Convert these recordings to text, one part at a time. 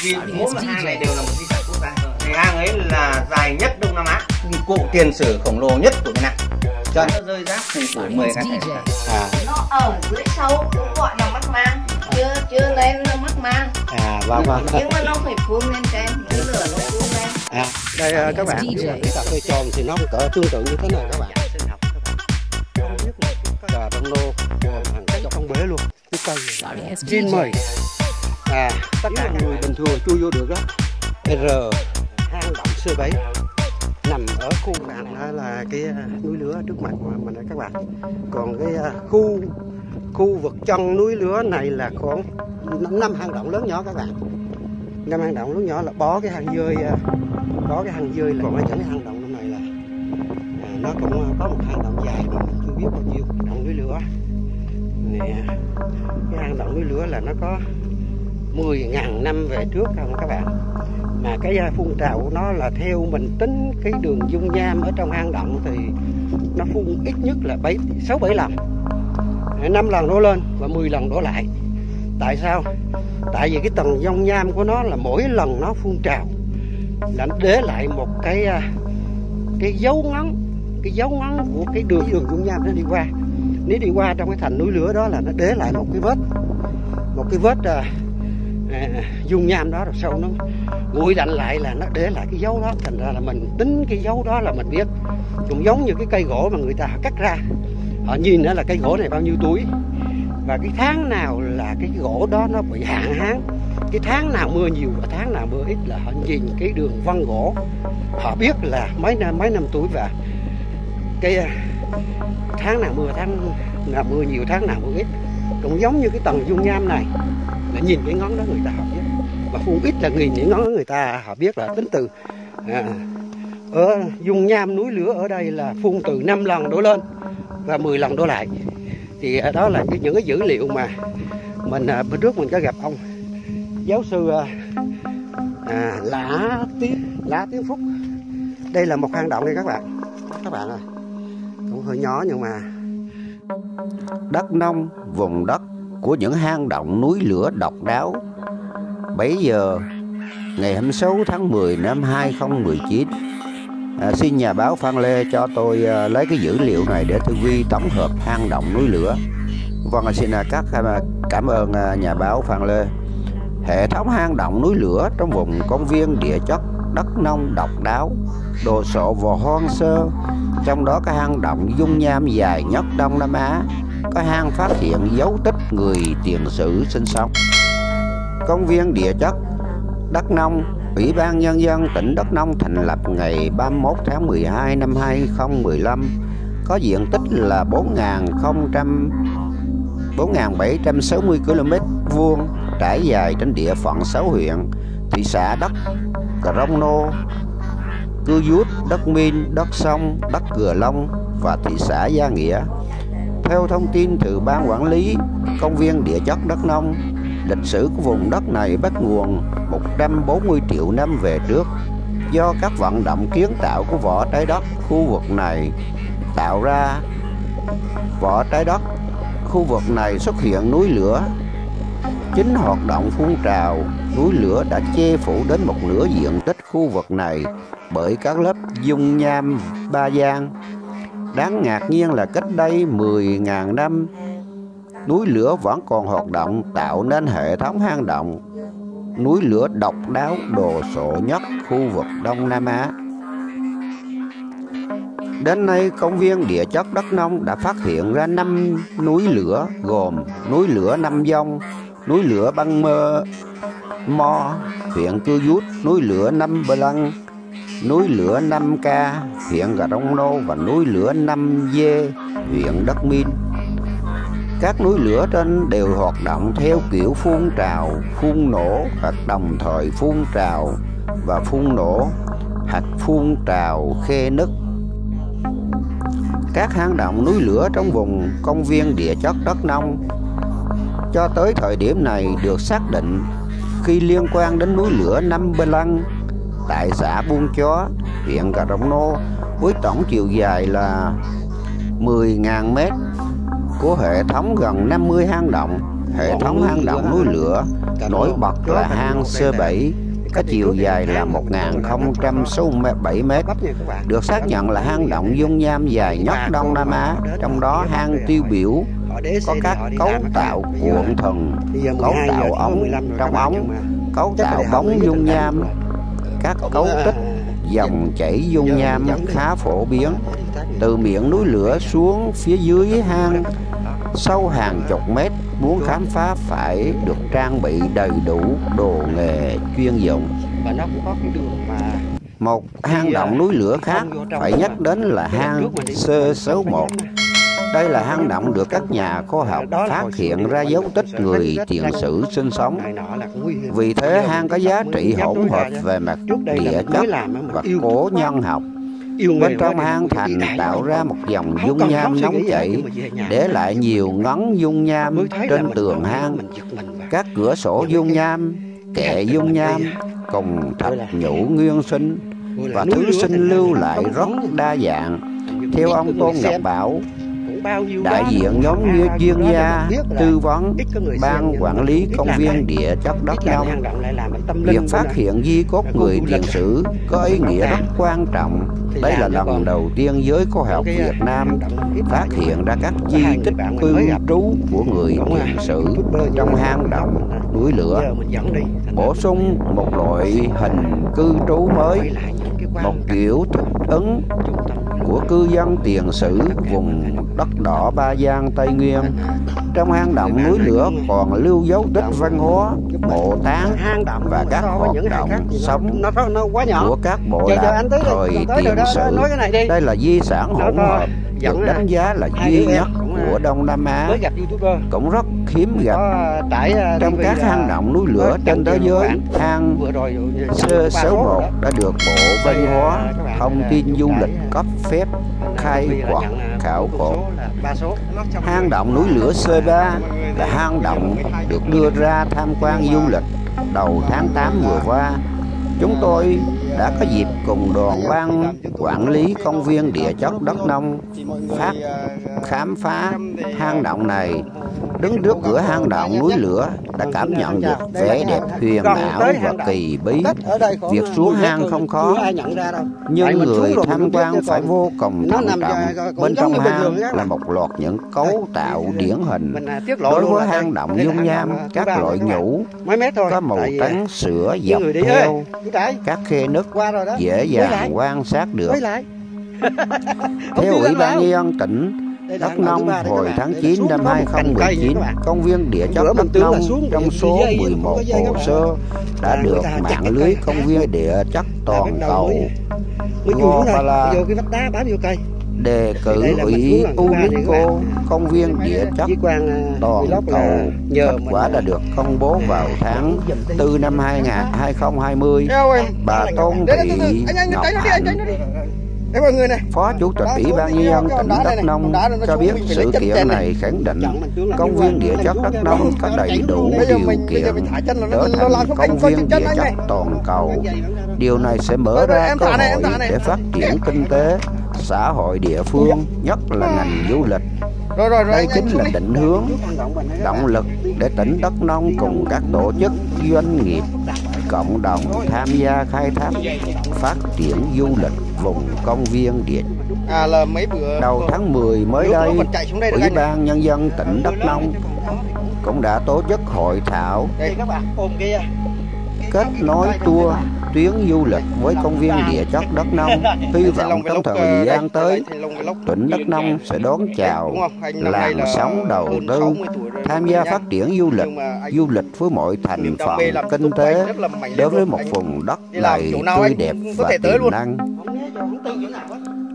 Vì mỗi một hang này đều là một di sản quốc gia. Thì hang ấy là dài nhất Đông Nam Á, cụ tiền sử khổng lồ nhất của Việt Nam. Cho nó rơi rác thành phủ 10 cái thể. Nó ở dưới sâu cũng gọi là mắc mang, chưa lên nó mắc mang. Vâng. Nhưng mà nó phải phun lên trên, cái lửa nó phun lên. Đây các bạn, cái cà phê tròn thì nó cỡ tương tự như thế này các bạn. Cà rông nô, hàng cái dọc không bế luôn. Cái cây trên mời. Tất cả người bình thường chui vô được đó. Hang động C7 nằm ở khu bạn đó là cái núi lửa trước mặt của mình đấy các bạn. Còn cái khu vực chân núi lửa này là khoảng 5 hang động lớn nhỏ các bạn. 5 hang động lớn nhỏ là bó cái hang dơi, có cái hang dơi là còn ở những cái hang động trong này là nó cũng có một hang động dài mà mình chưa biết bao nhiêu động núi lửa nè. Cái hang động núi lửa là nó có 10.000 năm về trước không các bạn, mà cái phun trào của nó là theo mình tính cái đường dung nham ở trong hang động thì nó phun ít nhất là 6-7 lần, 5 lần đổ lên và 10 lần đổ lại. Tại sao? Tại vì cái tầng dung nham của nó là mỗi lần nó phun trào là nó để lại một cái dấu ngắn của cái đường dung nham nó đi qua. Nếu đi qua trong cái thành núi lửa đó là nó để lại một cái vết dung nham đó, rồi sau nó nguội lạnh lại là nó để lại cái dấu đó. Thành ra là mình tính cái dấu đó là mình biết. Cũng giống như cái cây gỗ mà người ta cắt ra, họ nhìn đó là cây gỗ này bao nhiêu tuổi và cái tháng nào là cái gỗ đó nó bị hạn hán, cái tháng nào mưa nhiều và tháng nào mưa ít, là họ nhìn cái đường vân gỗ họ biết là mấy năm tuổi, và cái tháng nào mưa, tháng nào mưa nhiều, tháng nào mưa ít. Cũng giống như cái tầng dung nham này là nhìn cái ngón đó người ta họ biết, mà phun ít là nhìn những ngón đó người ta họ biết là tính từ ở dung nham núi lửa ở đây là phun từ 5 lần đổ lên và 10 lần đổ lại. Thì đó là những cái dữ liệu mà mình bữa trước mình có gặp ông giáo sư Lã Tiến Phúc. Đây là một hang động đây các bạn ơi, cũng hơi nhỏ nhưng mà Đắk Nông, vùng đất của những hang động núi lửa độc đáo. 7 giờ ngày 26 tháng 10 năm 2019, xin nhà báo Phan Lê cho tôi lấy cái dữ liệu này để tôi ghi tổng hợp hang động núi lửa. Vâng, xin cảm ơn nhà báo Phan Lê. Hệ thống hang động núi lửa trong vùng công viên địa chất Đắk Nông độc đáo, đồ sộ và hoang sơ. Trong đó có hang động dung nham dài nhất Đông Nam Á, có hang phát hiện dấu tích người tiền sử sinh sống. Công viên địa chất Đắk Nông, Ủy ban Nhân dân tỉnh Đắk Nông thành lập ngày 31 tháng 12 năm 2015, có diện tích là 4.760 km², trải dài trên địa phận 6 huyện, thị xã Đắk Rông Nô, Cư Dút, Đắk Minh, Đắk Sông, Đắk Gờ Long và thị xã Gia Nghĩa. Theo thông tin từ Ban Quản lý Công viên Địa chất Đắk Nông, lịch sử của vùng đất này bắt nguồn 140 triệu năm về trước. Do các vận động kiến tạo của vỏ trái đất khu vực này tạo ra vỏ trái đất, khu vực này xuất hiện núi lửa. Chính hoạt động phun trào núi lửa đã che phủ đến một nửa diện tích khu vực này bởi các lớp dung nham ba gian. Đáng ngạc nhiên là cách đây 10.000 năm, núi lửa vẫn còn hoạt động, tạo nên hệ thống hang động núi lửa độc đáo đồ sộ nhất khu vực Đông Nam Á. Đến nay, công viên địa chất Đắk Nông đã phát hiện ra 5 núi lửa gồm núi lửa Nam Dông, núi lửa Băng Mo, huyện Cư Dút, núi lửa Nam Bờ Lăng, núi lửa Nam Ca, huyện Gà Rông Nô và núi lửa Nam Dê, huyện Đắk Minh. Các núi lửa trên đều hoạt động theo kiểu phun trào, phun nổ hoặc đồng thời phun trào và phun nổ hoặc phun trào khe nứt. Các hang động núi lửa trong vùng công viên địa chất Đắk Nông cho tới thời điểm này được xác định khi liên quan đến núi lửa Nam Bờ Lăng tại xã Buôn Chó, huyện Gà Rông Nô với tổng chiều dài là 10.000 mét của hệ thống gần 50 hang động. Hệ thống hang động núi lửa nổi bật là hang C7, có chiều dài là 1067 m, được xác nhận là hang động dung nham dài nhất Đông Nam Á. Trong đó hang tiêu biểu có các cấu tạo cuộn thừng, cấu tạo ống trong ống, cấu tạo bóng dung nham, các cấu tích dòng chảy dung nham khá phổ biến. Từ miệng núi lửa xuống phía dưới hang sâu hàng chục mét, muốn khám phá phải được trang bị đầy đủ đồ nghề chuyên dụng. Một hang động núi lửa khác phải nhắc đến là hang C61. Đây là hang động được các nhà khoa học phát hiện ra dấu tích người tiền sử sinh sống. Vì thế hang có giá trị hỗn hợp về mặt địa chất và cổ nhân học. Bên trong hang thành tạo ra một dòng dung nham nóng chảy, để lại nhiều ngấn dung nham trên tường hang, các cửa sổ dung nham, kệ dung nham cùng thạch nhũ nguyên sinh và thứ sinh lưu lại rất đa dạng. Theo ông Tôn Ngọc Bảo, đại diện nhóm chuyên gia tư vấn ban quản lý công viên địa chất Đắk Nông, việc phát hiện di cốt người tiền sử có ý nghĩa rất quan trọng. Đây là lần đầu tiên giới khoa học Việt Nam phát hiện ra các di tích cư trú của người tiền sử trong hang động núi lửa, bổ sung một loại hình cư trú mới, một kiểu thích ứng của cư dân tiền sử vùng đất đỏ Ba Giang Tây Nguyên. Trong hang động núi lửa còn lưu dấu tích văn hóa, mộ táng và các hoạt động sống của các bộ lạc thời tiền sử. Đây là di sản hỗn hợp được đánh giá là duy nhất của Đông Nam Á, cũng rất hiếm gặp trong các hang động núi lửa trên thế giới. Hang C61 đã được Bộ Văn hóa Thông tin Du lịch cấp phép khai quật khảo cổ. Hang động núi lửa C3 là hang động được đưa ra tham quan du lịch đầu tháng 8 vừa qua. Chúng tôi đã có dịp cùng đoàn ban quản lý công viên địa chất Đắk Nông khám phá hang động này. Đứng trước cửa hang động núi lửa đã cảm nhận được vẻ đẹp huyền ảo và kỳ bí. Việc xuống hang không khó, nhưng người tham quan phải vô cùng thận trọng. Bên trong hang là một loạt những cấu tạo điển hình. Đối với hang động dung nham, các loại nhũ có màu trắng sữa dọc theo các khe nứt dễ dàng quan sát được. Theo Ủy ban Nhân dân tỉnh Đắk Nông, hồi tháng 9 năm 2019, công viên địa chất Đắk Nông trong số 11 hồ sơ đã được mạng lưới công viên địa chất toàn cầu Global đề cử Ủy UNESCO công viên địa chất toàn cầu. Kết quả đã được công bố vào tháng 4 năm 2020. Bà Tôn Thị Ngọc Hạnh, Phó Chủ tịch Ủy ban Nhân dân tỉnh Đắk Nông cho biết sự kiện này khẳng định công viên địa chất Đắk Nông có đầy đủ điều kiện trở thành công viên địa chất toàn cầu. Điều này sẽ mở ra cơ hội để phát triển kinh tế, xã hội địa phương, nhất là ngành du lịch. Đây chính là định hướng, động lực để tỉnh Đắk Nông cùng các tổ chức, doanh nghiệp, cộng đồng tham gia khai thác, phát triển du lịch vùng công viên địa. Đầu tháng 10 mới đây, Ủy ban Nhân dân tỉnh Đắk Nông cũng đã tổ chức hội thảo kết nối tour tuyến du lịch với công viên địa chất Đắk Nông. Hy vọng trong thời gian tới, tỉnh Đắk Nông sẽ đón chào làn sóng đầu tư, tham gia phát triển du lịch với mọi thành phần kinh tế đối với một vùng đất đầy tươi đẹp và tiềm năng.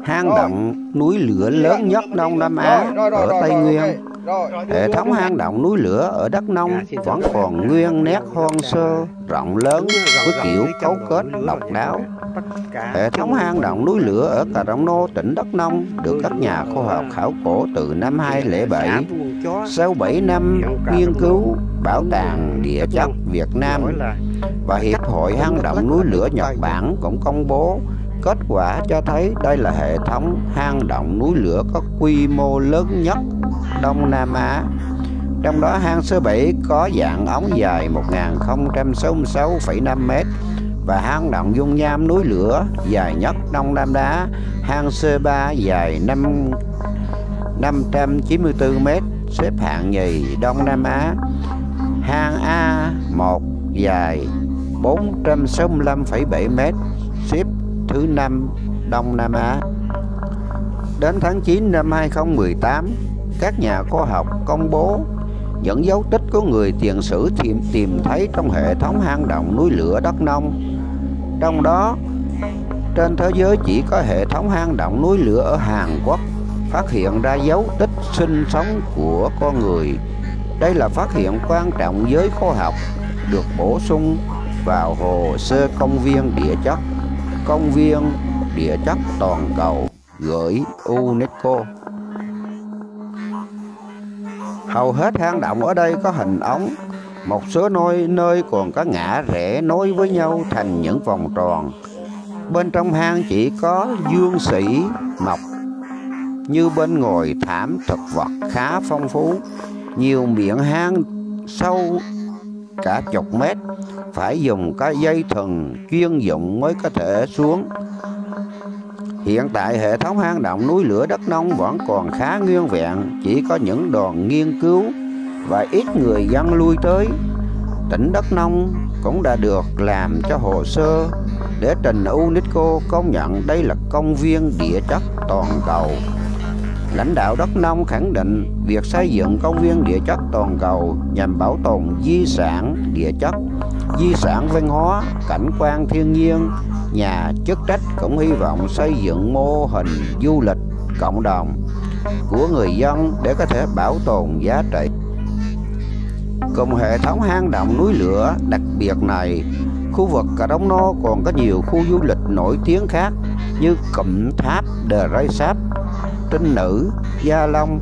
Hang động núi lửa lớn nhất Đông Nam Á ở Tây Nguyên. Hệ thống hang động núi lửa ở Đắk Nông vẫn còn nguyên nét hoang sơ, rộng lớn với kiểu cấu kết độc đáo. Hệ thống hang động núi lửa ở Cà Rông Nô, tỉnh Đắk Nông được các nhà khoa học khảo cổ từ năm 2007. Sau 7 năm nghiên cứu, Bảo tàng Địa chất Việt Nam và Hiệp hội Hang động núi lửa Nhật Bản cũng công bố kết quả cho thấy đây là hệ thống hang động núi lửa có quy mô lớn nhất Đông Nam Á. Trong đó hang số 7 có dạng ống dài 1066,5 m và hang động dung nham núi lửa dài nhất Đông Nam Á. Hang C3 dài 594 m, xếp hạng nhì Đông Nam Á. Hang A1 dài 465,7 m, xếp thứ 5 Đông Nam Á. Đến tháng 9 năm 2018, các nhà khoa học công bố những dấu tích của người tiền sử tìm thấy trong hệ thống hang động núi lửa Đắk Nông. Trong đó, trên thế giới chỉ có hệ thống hang động núi lửa ở Hàn Quốc phát hiện ra dấu tích sinh sống của con người. Đây là phát hiện quan trọng với khoa học, được bổ sung vào hồ sơ công viên địa chất, công viên địa chất toàn cầu gửi UNESCO. Hầu hết hang động ở đây có hình ống, một số nơi còn có ngã rẽ nối với nhau thành những vòng tròn. Bên trong hang chỉ có dương sỉ mọc như bên ngoài, thảm thực vật khá phong phú. Nhiều miệng hang sâu cả chục mét, phải dùng cái dây thừng chuyên dụng mới có thể xuống. Hiện tại hệ thống hang động núi lửa Đắk Nông vẫn còn khá nguyên vẹn, chỉ có những đoàn nghiên cứu và ít người dân lui tới. Tỉnh Đắk Nông cũng đã được làm cho hồ sơ để trình UNESCO công nhận đây là công viên địa chất toàn cầu. Lãnh đạo Đắk Nông khẳng định việc xây dựng công viên địa chất toàn cầu nhằm bảo tồn di sản địa chất, di sản văn hóa, cảnh quan thiên nhiên. Nhà chức trách cũng hy vọng xây dựng mô hình du lịch cộng đồng của người dân để có thể bảo tồn giá trị. Cùng hệ thống hang động núi lửa đặc biệt này, khu vực Cà Rông Nô còn có nhiều khu du lịch nổi tiếng khác như Cụm Tháp Đờ Rây Sáp, Trinh Nữ, Gia Long.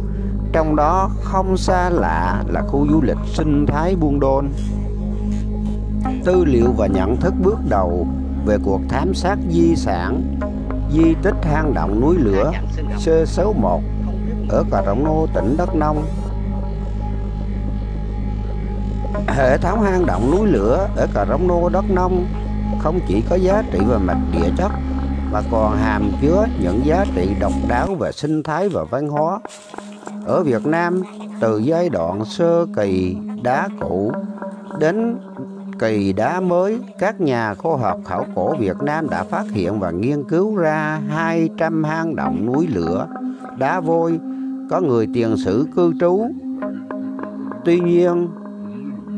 Trong đó không xa lạ là khu du lịch sinh thái Buôn Đôn. Tư liệu và nhận thức bước đầu về cuộc thám sát di sản di tích hang động núi lửa C61 ở Cà Rông Nô, tỉnh Đắk Nông. Hệ thống hang động núi lửa ở Cà Rông Nô, Đắk Nông không chỉ có giá trị về mặt địa chất mà còn hàm chứa những giá trị độc đáo về sinh thái và văn hóa. Ở Việt Nam, từ giai đoạn sơ kỳ đá cũ đến kỳ đá mới, các nhà khoa học khảo cổ Việt Nam đã phát hiện và nghiên cứu ra 200 hang động núi lửa đá vôi có người tiền sử cư trú. Tuy nhiên,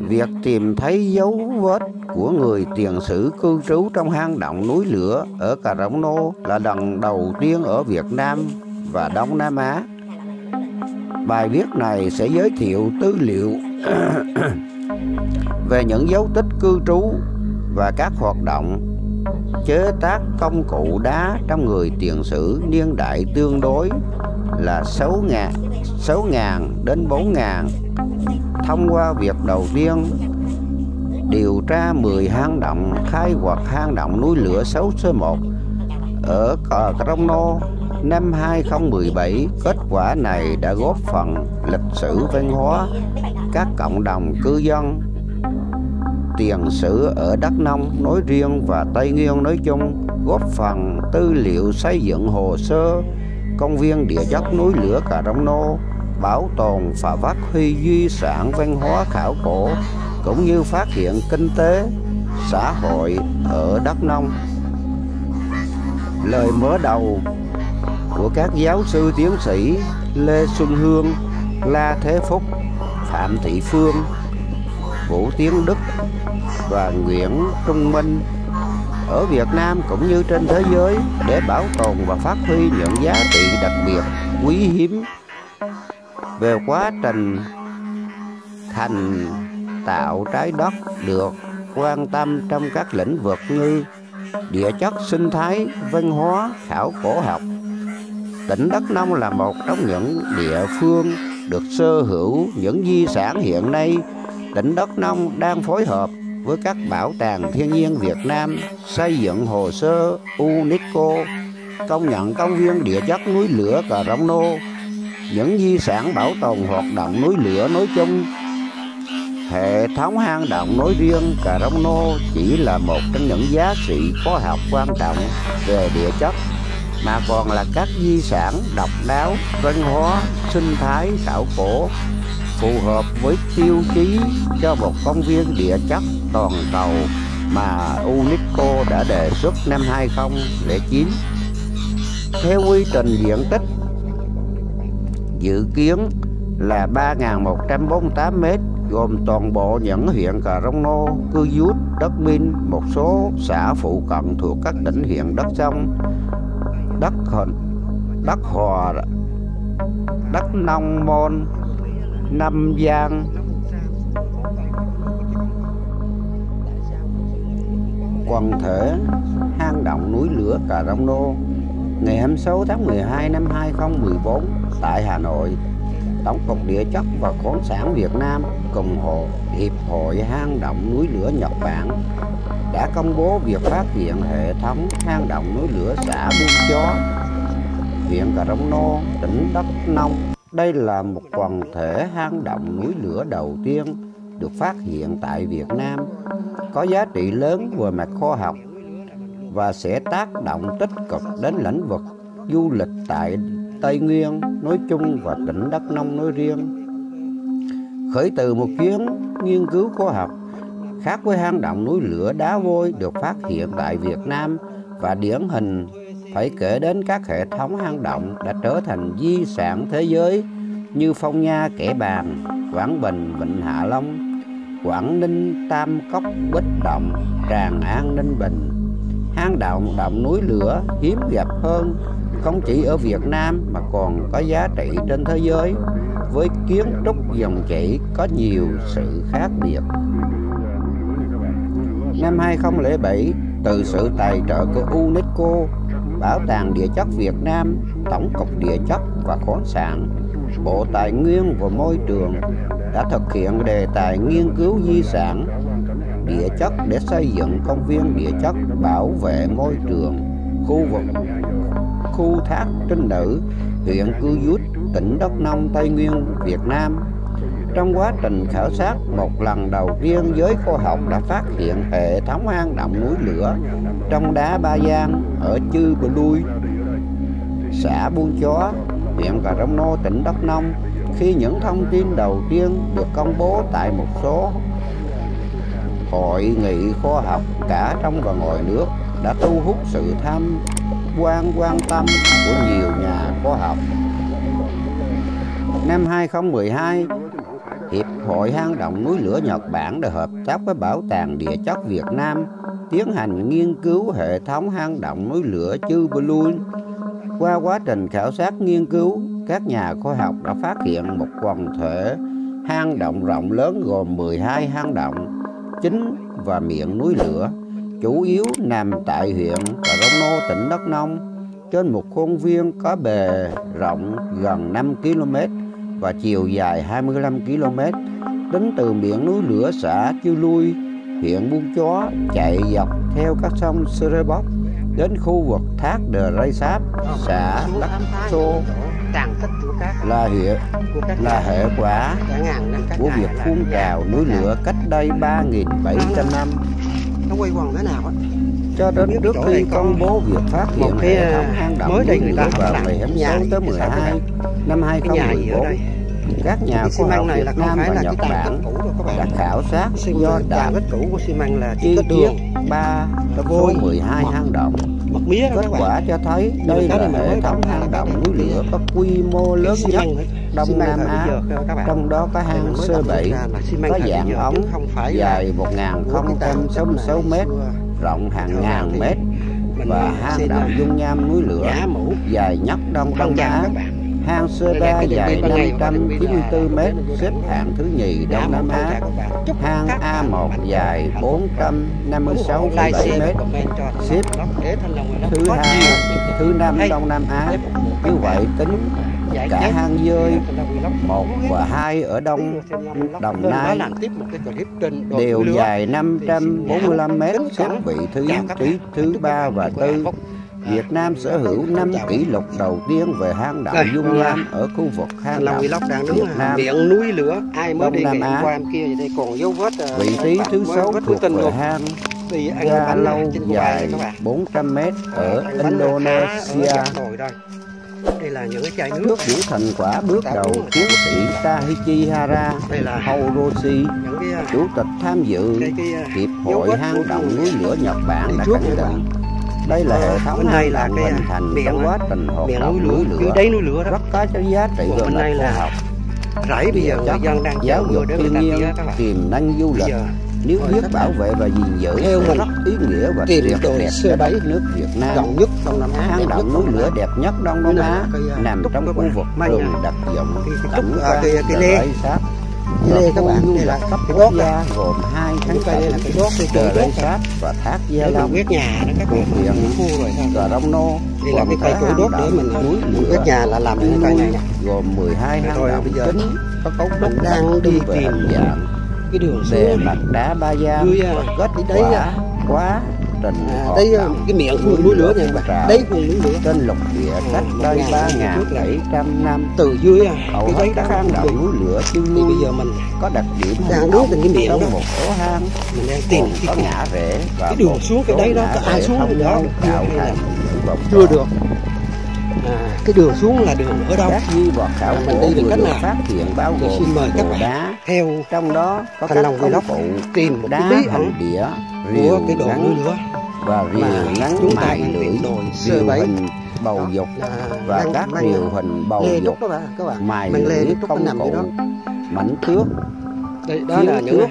việc tìm thấy dấu vết của người tiền sử cư trú trong hang động núi lửa ở Cà Rông Nô là lần đầu tiên ở Việt Nam và Đông Nam Á. Bài viết này sẽ giới thiệu tư liệu về những dấu tích cư trú và các hoạt động chế tác công cụ đá trong người tiền sử niên đại tương đối là 6.000 đến 4.000. Thông qua việc đầu tiên điều tra 10 hang động khai quật hang động núi lửa 6C1 ở Cà Rông Nô năm 2017, kết quả này đã góp phần lịch sử văn hóa các cộng đồng cư dân tiền sử ở Đắk Nông nói riêng và Tây Nguyên nói chung, góp phần tư liệu xây dựng hồ sơ công viên địa chất núi lửa Cà Rông Nô, bảo tồn và phát huy di sản văn hóa khảo cổ cũng như phát hiện kinh tế xã hội ở Đắk Nông. Lời mở đầu của các giáo sư tiến sĩ Lê Xuân Hương, La Thế Phúc, Phạm Thị Phương, Vũ Tiến Đức và Nguyễn Trung Minh ở Việt Nam cũng như trên thế giới để bảo tồn và phát huy những giá trị đặc biệt quý hiếm về quá trình thành tạo trái đất được quan tâm trong các lĩnh vực như địa chất, sinh thái, văn hóa, khảo cổ học. Tỉnh Đắk Nông là một trong những địa phương được sở hữu những di sản. Hiện nay, tỉnh Đắk Nông đang phối hợp với các bảo tàng thiên nhiên Việt Nam xây dựng hồ sơ UNESCO công nhận công viên địa chất núi lửa Cà Rông Nô những di sản bảo tồn hoạt động núi lửa nói chung. Hệ thống hang động nói riêng, Cà Rông Nô chỉ là một trong những giá trị khoa học quan trọng về địa chất, mà còn là các di sản độc đáo, văn hóa, sinh thái, khảo cổ, phù hợp với tiêu chí cho một công viên địa chất toàn cầu mà UNESCO đã đề xuất năm 2009. Theo quy trình diện tích dự kiến là 3.148 m, gồm toàn bộ những huyện Cà Rông Nô, Cư Dút, Đất Minh, một số xã phụ cận thuộc các tỉnh huyện Đất Sông, Đất Hòa, Đất Nông Môn, Nam Giang. Quần thể hang động núi lửa Cà Rông Nô ngày 26 tháng 12 năm 2014 tại Hà Nội, Tổng cục Địa chất và Khoáng sản Việt Nam cùng Hiệp hội Hang động núi lửa Nhật Bản đã công bố việc phát hiện hệ thống hang động núi lửa xã Buôn Chó, huyện Cà Rông Nô, tỉnh Đắk Nông. Đây là một quần thể hang động núi lửa đầu tiên được phát hiện tại Việt Nam, có giá trị lớn về mặt khoa học và sẽ tác động tích cực đến lĩnh vực du lịch tại Tây Nguyên nói chung và tỉnh Đắk Nông nói riêng. Khởi từ một chuyến nghiên cứu khoa học, khác với hang động núi lửa đá vôi được phát hiện tại Việt Nam và điển hình, phải kể đến các hệ thống hang động đã trở thành di sản thế giới như Phong Nha Kẻ Bàng, Quảng Bình Vịnh Hạ Long, Quảng Ninh Tam Cốc Bích Động, Tràng An Ninh Bình. Hang động núi lửa hiếm gặp hơn không chỉ ở Việt Nam mà còn có giá trị trên thế giới, với kiến trúc dòng chảy có nhiều sự khác biệt. Năm 2007, từ sự tài trợ của UNESCO, Bảo tàng Địa chất Việt Nam, Tổng cục Địa chất và Khoáng sản, Bộ Tài nguyên và Môi trường đã thực hiện đề tài nghiên cứu di sản địa chất để xây dựng công viên địa chất bảo vệ môi trường khu thác Trinh Nữ, huyện Cư Dút, tỉnh Đắk Nông, Tây Nguyên, Việt Nam. Trong quá trình khảo sát, một lần đầu tiên giới khoa học đã phát hiện hệ thống hang động núi lửa trong đá Ba Giang ở Chư Bờ Lui, xã Buôn Chó, huyện Cà Rông Nô, tỉnh Đắk Nông. Khi những thông tin đầu tiên được công bố tại một số hội nghị khoa học cả trong và ngoài nước, đã thu hút sự tham quan tâm của nhiều nhà khoa học. Năm 2012, Hiệp hội Hang động núi lửa Nhật Bản đã hợp tác với Bảo tàng Địa chất Việt Nam tiến hành nghiên cứu hệ thống hang động núi lửa Chư Bờ Lui. Qua quá trình khảo sát nghiên cứu, các nhà khoa học đã phát hiện một quần thể hang động rộng lớn gồm 12 hang động chính và miệng núi lửa, chủ yếu nằm tại huyện Cà Rông Nô, tỉnh Đắk Nông, trên một khuôn viên có bề rộng gần 5 km và chiều dài 25 km. Tính từ miệng núi lửa xã Chư Lui, huyện Buôn Chó, chạy dọc theo các sông Sê Bốc đến khu vực thác Đờ Rây Sáp, xã Đắc Sô, là hệ quả của việc phun trào núi lửa cách đây 3.700 năm. Cho đến trước khi công bố việc phát hiện hệ thống hang động núi lửa vào ngày 26 tới 12 năm 2014, các nhà khoa học Việt Nam và Nhật Bản đã khảo sát do đạt chi tiết 3 số 12 hang động. Kết quả cho thấy đây là hệ thống hang động núi lửa có quy mô lớn nhất Đông Nam Á, trong đó có hang C7 có dạng ống dài 1.066 m, rộng hàng ngàn mét, và hang động dung nham núi lửa dài nhất Đông Á. Hang C3 dài 594 m, xếp hạng thứ nhì Đông Nam Á. Hang A1 dài 456,7 m, xếp thứ 5 Đông Nam Á. Như vậy, tính cả hang Dơi 1 và 2 ở Đồng Nai đều dài 545 m, xếp vị thứ 3 và 4. Việt Nam sở hữu 5 kỷ lục đầu tiên về hang động dung nham ở khu vực hang động Vlog đang đứng Việt Nam. miệng núi lửa, ai mới Đông đi Nam ngày Á. qua em kia vậy đây còn dấu vết Vị trí thứ 6 thuộc về luôn. hang Đi ăn Ga bánh Lâu trên dài các bạn. 400 m ở Ăn bánh ở Indonesia. rồi đây. Đây là những cái chai nước. Trước những thành quả bước đầu, tiến sĩ Tahechihara Đây là Horoshi, những cái chủ tịch tham dự cái Hiệp dấu hội vết hang của động núi lửa Nhật Bản đã trước khẳng các định đây là hệ thống bên đây hang là động cái hình thành miệng trong quá trình hoạt miệng động núi núi lửa, lửa dưới đáy núi lửa đó. rất có giá trị Còn về bên mặt đây khoa là học, rẫy bây giờ địa người chất, dân đang giáo chờ dục mưa để người thiên ta nhiên, tỉa các bạn. tiềm năng du Bây lịch. giờ Nếu biết bảo vệ và gìn giữ theo sẽ mình rất ý nghĩa và tìm tuyệt đồi đẹp xe cho báy đất nước Việt Nam. rộng nhất Đông Nam Á, Hang đẹp nhất động núi Đông Nam lửa Á. đẹp nhất Đông Nam Á Cái nằm trúc trong các khu bạn. vực Mây rừng à. đặc dụng Cái cảnh trúc, quan cái lê. Rơi Sáp. Cái lê các Khu bạn, du đây lịch là cấp cái quốc đốt gia gồm 2 khán Cái đây là cảnh cái đốt đây, cái Rơi đốt Sáp và Thác Gia để mình Long, quét nhà đó các thuộc bạn. huyện Khu rồi thôi. Cờ Rông Nô. Đây là cái cây thể củi hang đốt để động mình núi quét lửa nhà là làm những cây này nè. gồm 12 hang Thôi, động bây giờ chính có cấu trúc mình đang đi về tìm hình dạng cái đường bề xuống mặt đá ba gian dưới và kết đấy quả quá trình hoạt đây động cái miệng của núi lửa nha các bạn. trào Đấy vùng núi lửa trên lục địa cách đây 3.700 năm. từ dưới Hầu cái hết đấy các đó hang động núi lửa chưa thì luôn bây giờ mình có đặc điểm đang hình đứng động trên cái miệng trong đó. một số hang mình đang tìm còn có cái ngã rẽ và cái đường một xuống cái số đấy đó, ngã có ai rẽ xuống thông được đó nhau được tạo chưa? thành những vòng chưa tròn. được cái đường xuống là đường ở đâu Các di vật khảo mình cổ đi bằng vừa cách được nào? phát hiện bao Thì gồm xin mời các đồ bạn đá, theo trong đó có Thanh các Long công Vlog cụ tìm một cái đá bí hình ẩn đĩa, của rìu cái đồ núi ngắn lửa và mà rìu ngắn chúng ta mài đang lưỡi, tìm đồi rìu C7 hình bầu dục và các rìu hình bầu lê dục trúc đó các bạn mài mang lê lưỡi trúc nó công nằm dưới cụ đó mảnh thước đây đó phiến là những thước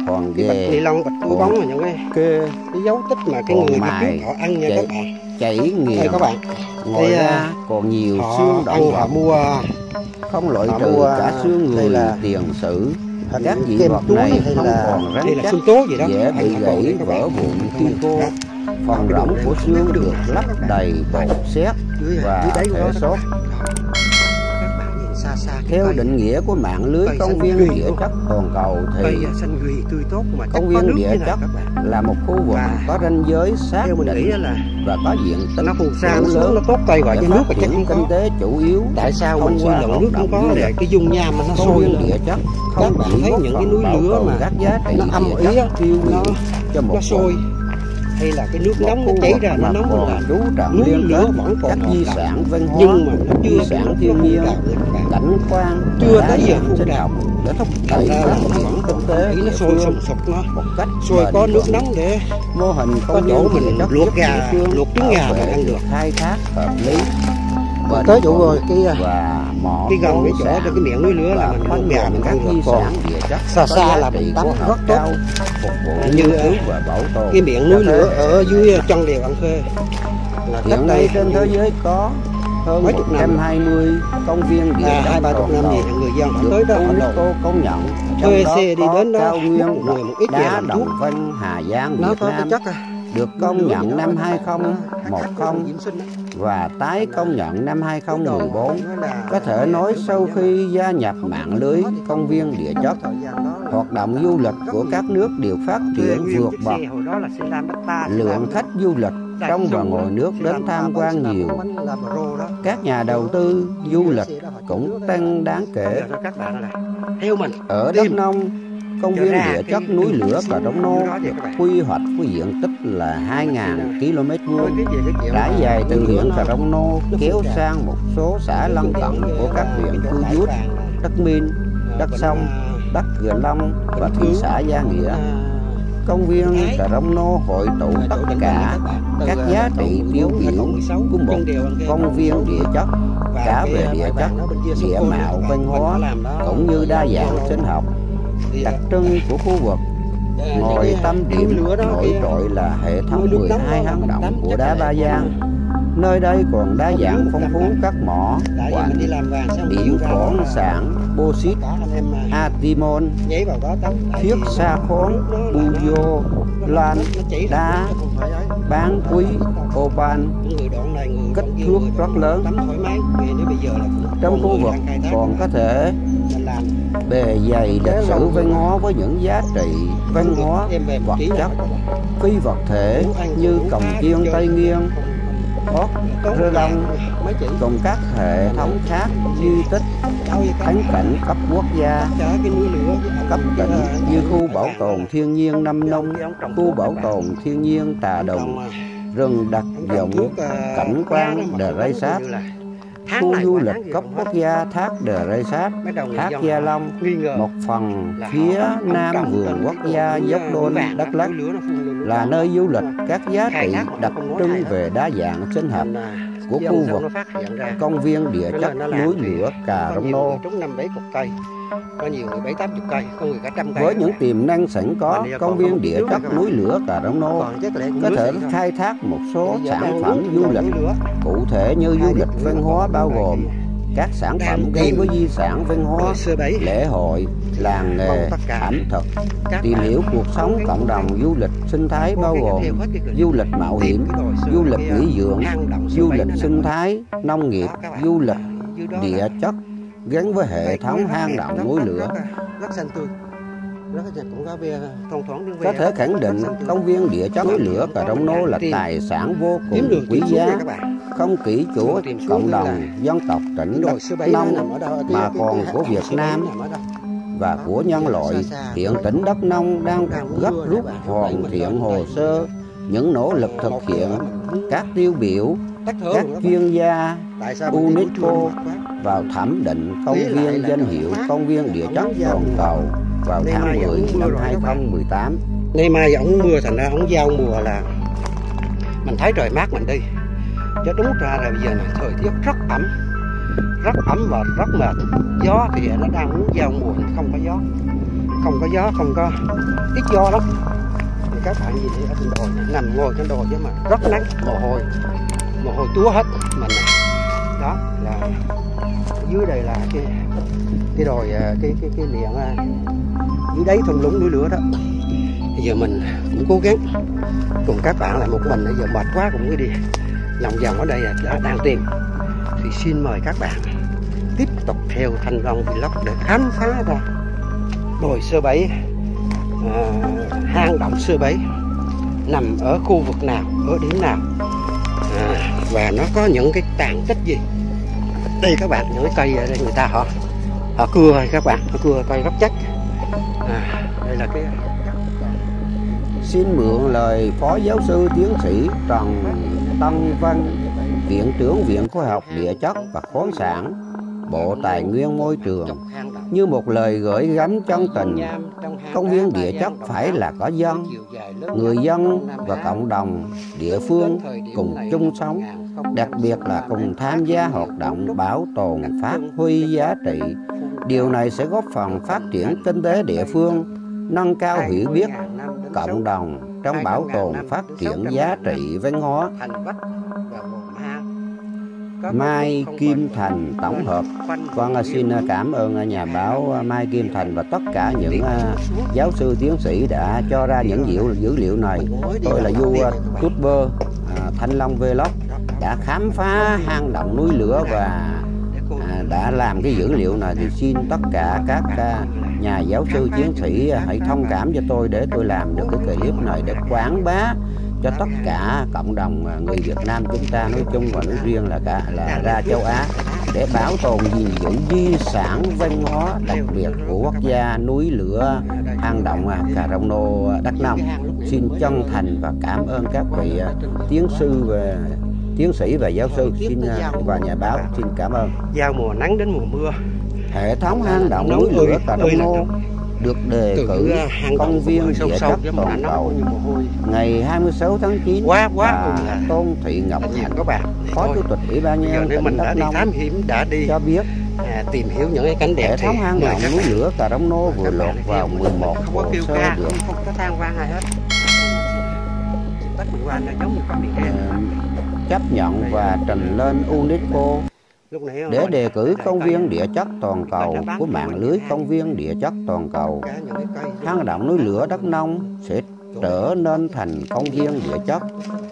hòn cái bạch ni ghề lông bạch túi bóng và những kê cái dấu tích mà cái còn người mà mài, trước họ ăn nha chạy, các bạn chảy đây nghiền. các bạn Ngoài đây, ra còn nhiều họ xương động ăn họ vật mua không loại họ trừ mua, cả xương đây người là tiền sử. hình Các dị kem vật túi này hay không là còn rắn đây là chắc, xương tố gì đó dễ bị ăn còn gãy đây các bạn. vỡ vụn khi khô. Phần rỗng của xương được lấp đầy bột sét và đáy của nó thể đó. sốt. Các bạn nhìn xa xa cái Theo cây, định nghĩa của mạng lưới cây công xanh viên ghi địa luôn. chất toàn cầu thì cây xanh ghi tươi tốt mà công có viên nước địa thế này chất các bạn. là một khu vực Và có ranh giới xác Theo mình nghĩ định là và có diện tích nó phù sa nó đủ xuống lớn nó tốt cây gọi để cho nước phát và chắc triển không kinh có. tế chủ yếu. Tại sao thông mình suy qua luận hoạt nước động không có du để lịch. cái dung nham mà nó Công sôi viên lên. địa chất Các không bạn chỉ thấy góp những cái phần núi bảo lửa tồn mà các giá trị nó âm địa ỉ chất á, tiêu nó biểu cho một sôi hay là cái nước một nóng nó khu chảy vực ra nó mà nóng còn là chú trọng núi liên lửa kết vẫn còn các hoạt di động. sản văn hóa, Nhưng mà nó chưa di sản thiên nhiên, cảnh quan, chưa đa tới giờ dạng phun sinh trào. học để thúc Thành đẩy ra phát là nó triển vẫn kinh còn tế ý nó địa sôi phương sùng sục nó một cách sôi có bền nước vững. nóng để Mô hình có công chỗ viên mình địa chất luộc giúp gà, địa phương luộc trứng gà bảo mình vệ ăn được. khai thác hợp lý bền tới chỗ vững rồi và mỏ cái gần cái khoáng chỗ sản cho cái miệng núi lửa là và mình khoan luộc gà trồng mình các ăn di được. Còn sản địa chất xa có xa giá là trị mình tắm khoa học rất tốt. cao, phục vụ Như, nghiên cứu và bảo tồn. cái miệng núi lửa ở dưới chân đèo An Khê là cách Hiện đây nay trên thế giới có hơn mấy chục năm. 120 công viên địa chất 2-3 toàn năm gì cầu người dân họ được tới đó họ UNESCO đổ công nhận. thuê Trong đó xe đi có đến đó, cao nguyên một người một ít về đá làm Đồng thuốc. Vân Hà Giang nó Việt có cái Nam chất được công nhận năm 2010 và tái công nhận năm 2014. Có thể nói sau khi gia nhập mạng lưới công viên địa chất, hoạt động du lịch của các nước đều phát triển vượt bậc. Lượng khách du lịch trong và ngoài nước đến tham quan nhiều. Các nhà đầu tư du lịch cũng tăng đáng kể. Ở Đắk Nông, công viên địa chất núi lửa Cờ Rông Nô được quy hoạch với diện tích là 2.000 km², trải dài từ huyện Cờ Rông Nô kéo sang một số xã lân cận của các huyện Cư Rút, Đắk Minh, Đắk Sông, Đắk Cờ Long và thị xã Gia Nghĩa. Công viên Cờ Rông Nô hội tụ tất cả các giá trị tiêu biểu của một công viên địa chất, cả về địa chất, địa mạo văn hóa cũng như đa dạng sinh học. Đặc trưng của khu vực ngoài tâm điểm nổi trội là hệ thống 12 hang động của đá Ba Gian. Nơi đây còn đa dạng phong phú các mỏ quặng, điểm khoáng sản bauxit, atimon, thiết sa khoáng, buzo, lan, đá, bán quý, opal, kích thước rất lớn. Trong khu vực còn có thể bề dày lịch sử văn hóa với những giá trị văn hóa vật chất, phi vật thể như cồng chiêng Tây Nghiên, Ốc Rơ Long cùng các hệ thống khác di tích thắng cảnh cấp quốc gia, cấp tỉnh như khu bảo tồn thiên nhiên Nam Nông, khu bảo tồn thiên nhiên Tà Đồng, rừng đặc dụng cảnh quan Đờ Sát, khu du lịch cấp quốc gia Thác Đờ Sát, Thác Gia Long, một phần phía nam vườn quốc gia Dốc Đôn Đắk Lắk là nơi du lịch các giá trị đặc trưng về đa dạng sinh học của khu vực công viên địa chất núi lửa Cà Rông Nô. Với những tiềm năng sẵn có, công viên địa chất núi lửa Cà Rông Nô có thể khai thác một số sản phẩm du lịch cụ thể như du lịch văn hóa bao gồm các sản phẩm gắn với di sản văn hóa, lễ hội, làng nghề, ẩm thực, tìm hiểu cuộc sống cộng đồng, du lịch sinh thái bao gồm du lịch mạo hiểm, du lịch nghỉ dưỡng, du lịch sinh thái, nông nghiệp, du lịch địa chất gắn với hệ thống hang động núi lửa. Có thể khẳng định công viên địa chất núi lửa Cà Rông Nô là tài sản vô cùng quý giá, không chỉ của cộng đồng dân tộc tỉnh Đắk Nông mà còn của Việt Nam và của nhân loại. Hiện tỉnh Đắk Nông đang gấp rút hoàn thiện hồ sơ, những nỗ lực thực hiện các tiêu biểu các chuyên gia UNESCO vào thẩm định công viên danh hiệu công viên địa chất toàn cầu vào tháng 10 năm 2018. Nay mai ổng mưa thành ra ổng giao mùa là mình thấy trời mát mình đi, chứ đúng ra là bây giờ này thời tiết rất ẩm và rất mệt. Gió thì nó đang muốn giao mùa, không có gió, không có ít gió lắm. Thì các bạn nhìn thấy ở trên đồi này, nằm ngồi trên đồi chứ mà rất nắng, mồ hôi túa hết mình này. Đó là dưới đây là cái đồi cái miệng dưới đáy thung lũng núi lửa đó. Bây giờ mình cũng cố gắng cùng các bạn lại một mình, bây giờ mệt quá cũng mới đi lòng vòng ở đây đã đang tìm. Thì xin mời các bạn tiếp tục theo Thanh Long Vlog để khám phá ra đồi Sơ Bấy, hang động Sơ Bấy nằm ở khu vực nào, ở điểm nào, và nó có những cái tàn tích gì. Đây các bạn, những cái cây ở đây người ta họ cưa hay các bạn, họ cưa cây rất chắc. Đây là cái. Xin mượn lời Phó Giáo sư Tiến sĩ Trần Tân Văn, Viện trưởng Viện Khoa học Địa chất và Khoáng sản, Bộ Tài nguyên Môi trường, như một lời gửi gắm chân tình. Công viên địa chất phải là có dân, người dân và cộng đồng địa phương cùng chung sống, đặc biệt là cùng tham gia hoạt động bảo tồn, phát huy giá trị. Điều này sẽ góp phần phát triển kinh tế địa phương, nâng cao hiểu biết cộng đồng trong bảo tồn, phát triển giá trị văn hóa. Mai Kim Thành tổng hợp. Con xin cảm ơn nhà báo Mai Kim Thành và tất cả những giáo sư tiến sĩ đã cho ra những dữ liệu này. Tôi là YouTuber Thanh Long Vlog đã khám phá hang động núi lửa và đã làm cái dữ liệu này, thì xin tất cả các nhà giáo sư tiến sĩ hãy thông cảm cho tôi để tôi làm được cái clip này để quảng bá cho tất cả cộng đồng người Việt Nam chúng ta nói chung và nói riêng là ra châu Á, để bảo tồn gìn giữ di sản văn hóa đặc biệt của quốc gia núi lửa hang động Cà Rông Nô Đắk Nông. Xin chân thành và cảm ơn các vị tiến sĩ và giáo sư và nhà báo. Xin cảm ơn. Giao mùa nắng đến mùa mưa, hệ thống hang động núi lửa Cà Rông Nô được đề cử công viên địa chất toàn cầu ngày 26 tháng 9 và Tôn Thị Ngọc Hạnh, Phó Chủ tịch Ủy ban nhân dân tỉnh Đắk Nông cho biết tìm hiểu những cái cảnh đẹp. Hệ thống hang động núi lửa Cà Rông Nô vừa lọt vào 11 hồ sơ được chấp nhận và trình lên UNESCO để đề cử công viên địa chất toàn cầu của mạng lưới công viên địa chất toàn cầu. Hang động núi lửa Đắk Nông sẽ trở nên thành công viên địa chất,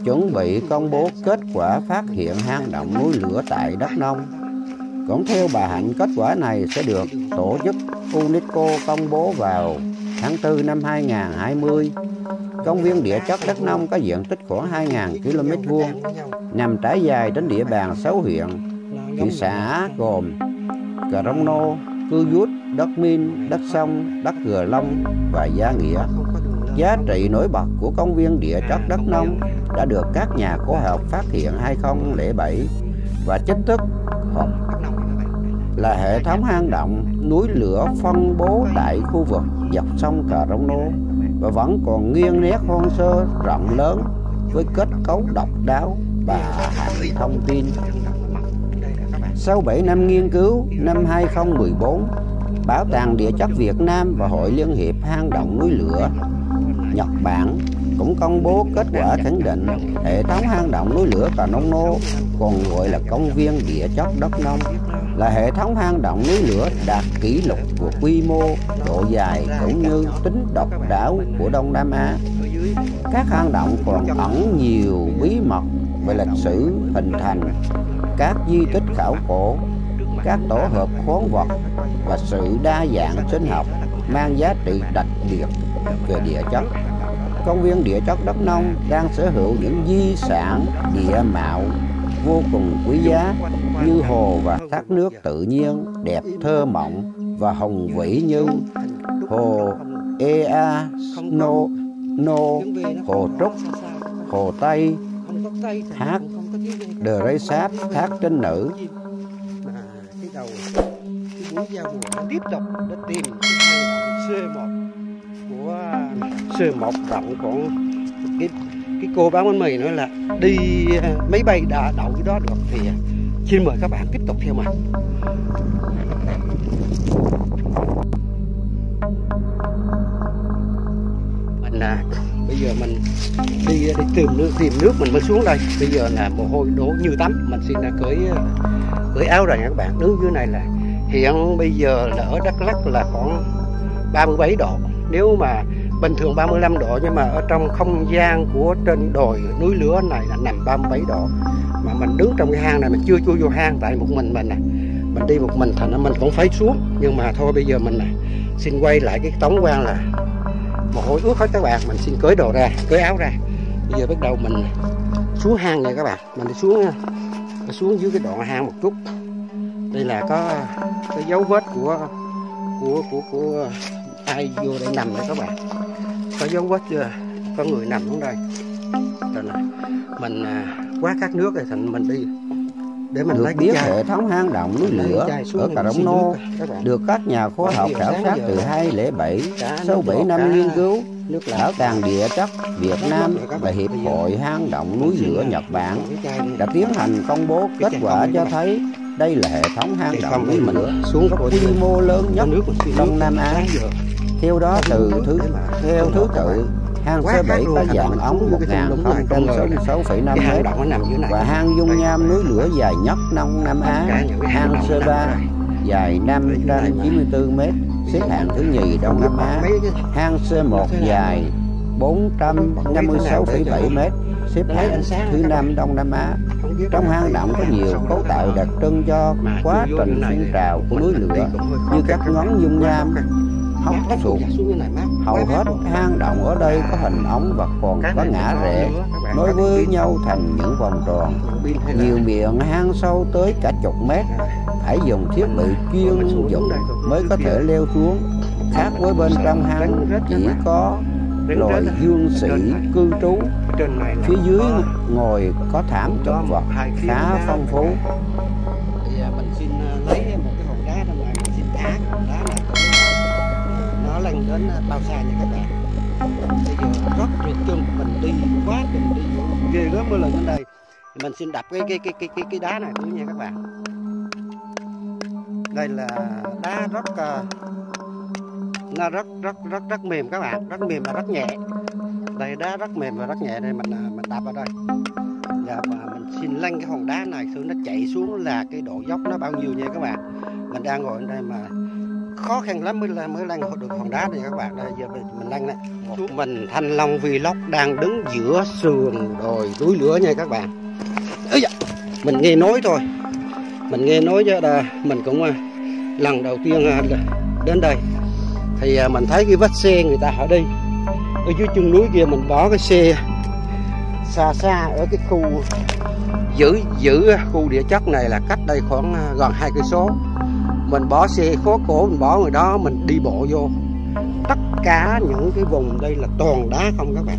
chuẩn bị công bố kết quả phát hiện hang động núi lửa tại Đắk Nông. Cũng theo bà Hạnh, kết quả này sẽ được tổ chức UNESCO công bố vào tháng 4 năm 2020. Công viên địa chất Đắk Nông có diện tích khoảng 2.000 km², nằm trải dài đến địa bàn 6 huyện, thị xã gồm Cờ Rông Nô, Cư Dút, Đắk Minh, Đắk Sông, Đắk Gờ Long và Gia Nghĩa. Giá trị nổi bật của công viên địa chất Đắk Nông đã được các nhà khoa học phát hiện 2007 và chính thức hợp là hệ thống hang động núi lửa phân bố tại khu vực dọc sông Cờ Rông Nô và vẫn còn nguyên nét hoang sơ rộng lớn với kết cấu độc đáo và hạng thông tin. Sau 7 năm nghiên cứu, năm 2014, Bảo tàng Địa chất Việt Nam và Hội Liên hiệp Hang động núi lửa Nhật Bản cũng công bố kết quả khẳng định hệ thống hang động núi lửa Cờ Rông Nô, còn gọi là công viên địa chất Đắk Nông, là hệ thống hang động núi lửa đạt kỷ lục của quy mô, độ dài cũng như tính độc đáo của Đông Nam Á. Các hang động còn ẩn nhiều bí mật về lịch sử hình thành, các di tích khảo cổ, các tổ hợp khoáng vật và sự đa dạng sinh học mang giá trị đặc biệt về địa chất. Công viên địa chất Đắk Nông đang sở hữu những di sản địa mạo vô cùng quý giá như hồ và thác nước tự nhiên đẹp thơ mộng và hùng vĩ như hồ Ea Nô, hồ Trúc, hồ Tây, thác Đờ Sáp, thác Trinh Nữ. Cái đầu cái buổi giao mùa tiếp tục để tìm cái hang động C1 của C1 rộng còn cái cô bán bánh mì nói là đi máy bay đã đậu cái đó được, thì xin mời các bạn tiếp tục theo mình. Bây giờ mình đi tìm nước mình mới xuống đây. Bây giờ là mồ hôi đổ như tắm. Mình xin cởi áo rồi nha các bạn. Đứng dưới này là hiện bây giờ là ở Đắk Lắk là khoảng 37 độ. Nếu mà bình thường 35 độ, nhưng mà ở trong không gian của trên đồi núi lửa này là nằm 37 độ. Mà mình đứng trong cái hang này mình chưa chui vô hang, tại một mình nè, mình đi một mình thành ra mình cũng phải xuống. Nhưng mà thôi bây giờ mình xin quay lại cái tống quan là mồ hôi ướt hết các bạn. Mình xin cởi đồ ra, cởi áo ra. Bây giờ bắt đầu mình xuống hang nha các bạn. Mình đi xuống dưới cái đoạn hang một chút. Đây là có cái dấu vết của ai vô đây nằm đây các bạn. Có dấu vết chưa? Có người nằm xuống đây. Rồi là mình quá khát nước rồi thành mình đi để mình lấy biết hệ thống hang động núi lửa ở Cờ Rông Nô được các nhà khoa học khảo sát từ 2007. Sau 7 năm nghiên cứu, Bảo tàng Địa chất Việt Nam và Hiệp hội Hang động núi lửa Nhật Bản đã tiến hành công bố kết quả cho thấy đây là hệ thống hang động núi lửa có quy mô lớn nhất Đông Nam Á. Theo đó, theo thứ tự, hang C7 có dạng ống 1066,5 m và hang dung nham núi lửa dài nhất Đông Nam Á. Hang C3 dài 594 m, xếp hạng thứ nhì Đông Nam Á. Hang C1 dài 456,7 m, xếp hạng thứ 5 Đông Nam Á. Trong hang động có nhiều cấu tạo đặc trưng cho quá trình phun trào của núi lửa như các ngón dung nham, hốc sụt. Hầu hết hang động ở đây có hình ống và còn có ngã rẽ nối với nhau thành những vòng tròn. Nhiều miệng hang sâu tới cả chục mét, phải dùng thiết bị chuyên dụng mới có thể leo xuống. Khác với bên trong hang chỉ có loài dương sĩ cư trú. Phía dưới ngồi có thảm thực vật khá phong phú. Mình xin lấy một cái hòn đá trong này, mình xin thả hòn đá này nó lên đến bao xa nha các bạn. Bây giờ rất trượt chân, mình đi quá trình đi ghê gớm mỗi lần đến đây. Mình xin đập cái đá này xuống nha các bạn. Đây là đá rất mềm các bạn, rất mềm và rất nhẹ. Đây đá rất mềm và rất nhẹ, đây mình đập ở đây. Và mình xin lăn cái hòn đá này xuống, nó chạy xuống là cái độ dốc nó bao nhiêu nha các bạn. Mình đang ngồi ở đây mà khó khăn lắm mới lăn được hòn đá này các bạn. Đây giờ mình lăn này. Mình Thanh Long Vlog đang đứng giữa sườn đồi núi lửa nha các bạn. Mình nghe nói thôi, mình nghe nói chứ mình cũng lần đầu tiên đến đây thì mình thấy cái vết xe người ta họ đi Ở dưới chân núi kia mình bỏ cái xe xa xa ở cái khu giữ khu địa chất này là cách đây khoảng gần 2 cây số. Mình bỏ xe khố cổ, mình bỏ người đó, mình đi bộ vô. Tất cả những cái vùng đây là toàn đá không các bạn.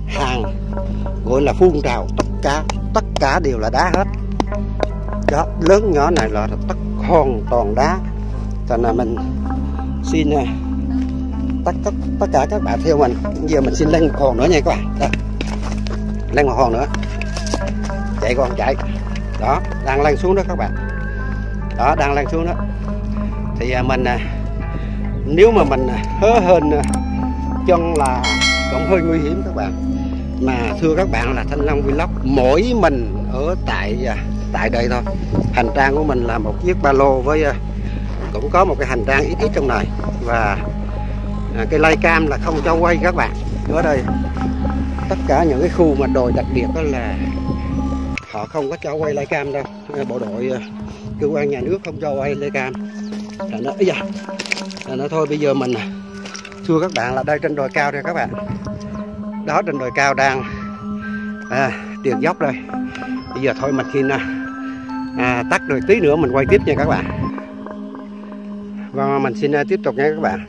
Hàng gọi là phun trào, tất cả đều là đá hết. Đó, lớn nhỏ này là hoàn toàn đá. Cho nên mình xin tất cả các bạn theo mình. Giờ mình xin lên một hòn nữa nha các bạn. Đó. Lên một hòn nữa. Chạy còn chạy. Đó, đang lên xuống đó các bạn. Đó, đang lên xuống đó. Thì mình nếu mà mình hớ hên chân là cũng hơi nguy hiểm các bạn. Mà thưa các bạn là Thanh Long Vlog mỗi mình ở tại đây thôi. Hành trang của mình là một chiếc ba lô với cũng có một cái hành trang ít trong này. Và cái live cam là không cho quay các bạn. Ở đây tất cả những cái khu mà đồi đặc biệt đó là họ không có cho quay live cam đâu. Bộ đội cơ quan nhà nước không cho quay live cam. Nó thôi bây giờ mình thưa các bạn là đây trên đồi cao đây các bạn. Đó, trên đồi cao đang tiền dốc đây. Bây giờ thôi mình xin tắt rồi tí nữa mình quay tiếp nha các bạn. Và mình xin tiếp tục nha các bạn.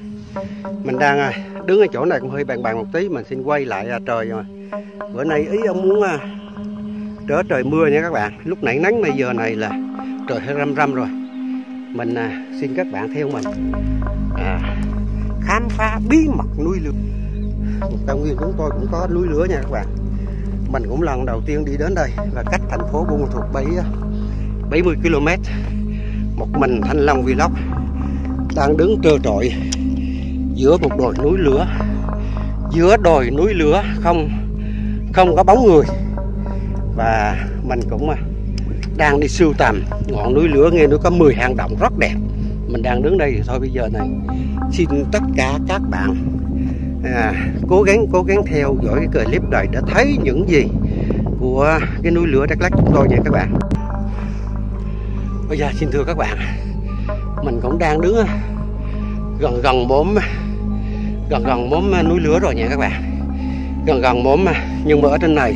Mình đang đứng ở chỗ này cũng hơi bàn một tí. Mình xin quay lại trời rồi. Bữa nay ý ông muốn đỡ trời mưa nha các bạn. Lúc nãy nắng bây giờ này là trời hơi râm rồi. Mình xin các bạn theo mình khám phá bí mật núi lửa. Cao Nguyên chúng tôi cũng có núi lửa nha các bạn. Mình cũng lần đầu tiên đi đến đây là cách thành phố Buôn Ma Thuột 70 km. Một mình Thanh Long Vlog đang đứng trơ trọi giữa một đồi núi lửa. Giữa đồi núi lửa không có bóng người. Và mình cũng đang đi sưu tầm ngọn núi lửa, nghe nó có 10 hang động rất đẹp. Mình đang đứng đây thì thôi bây giờ này xin tất cả các bạn cố gắng theo dõi cái clip này để thấy những gì của cái núi lửa Đắk Lắk chúng tôi nha các bạn. Bây giờ xin thưa các bạn, mình cũng đang đứng gần mốm núi lửa rồi nha các bạn. Gần mốm nhưng mà ở trên này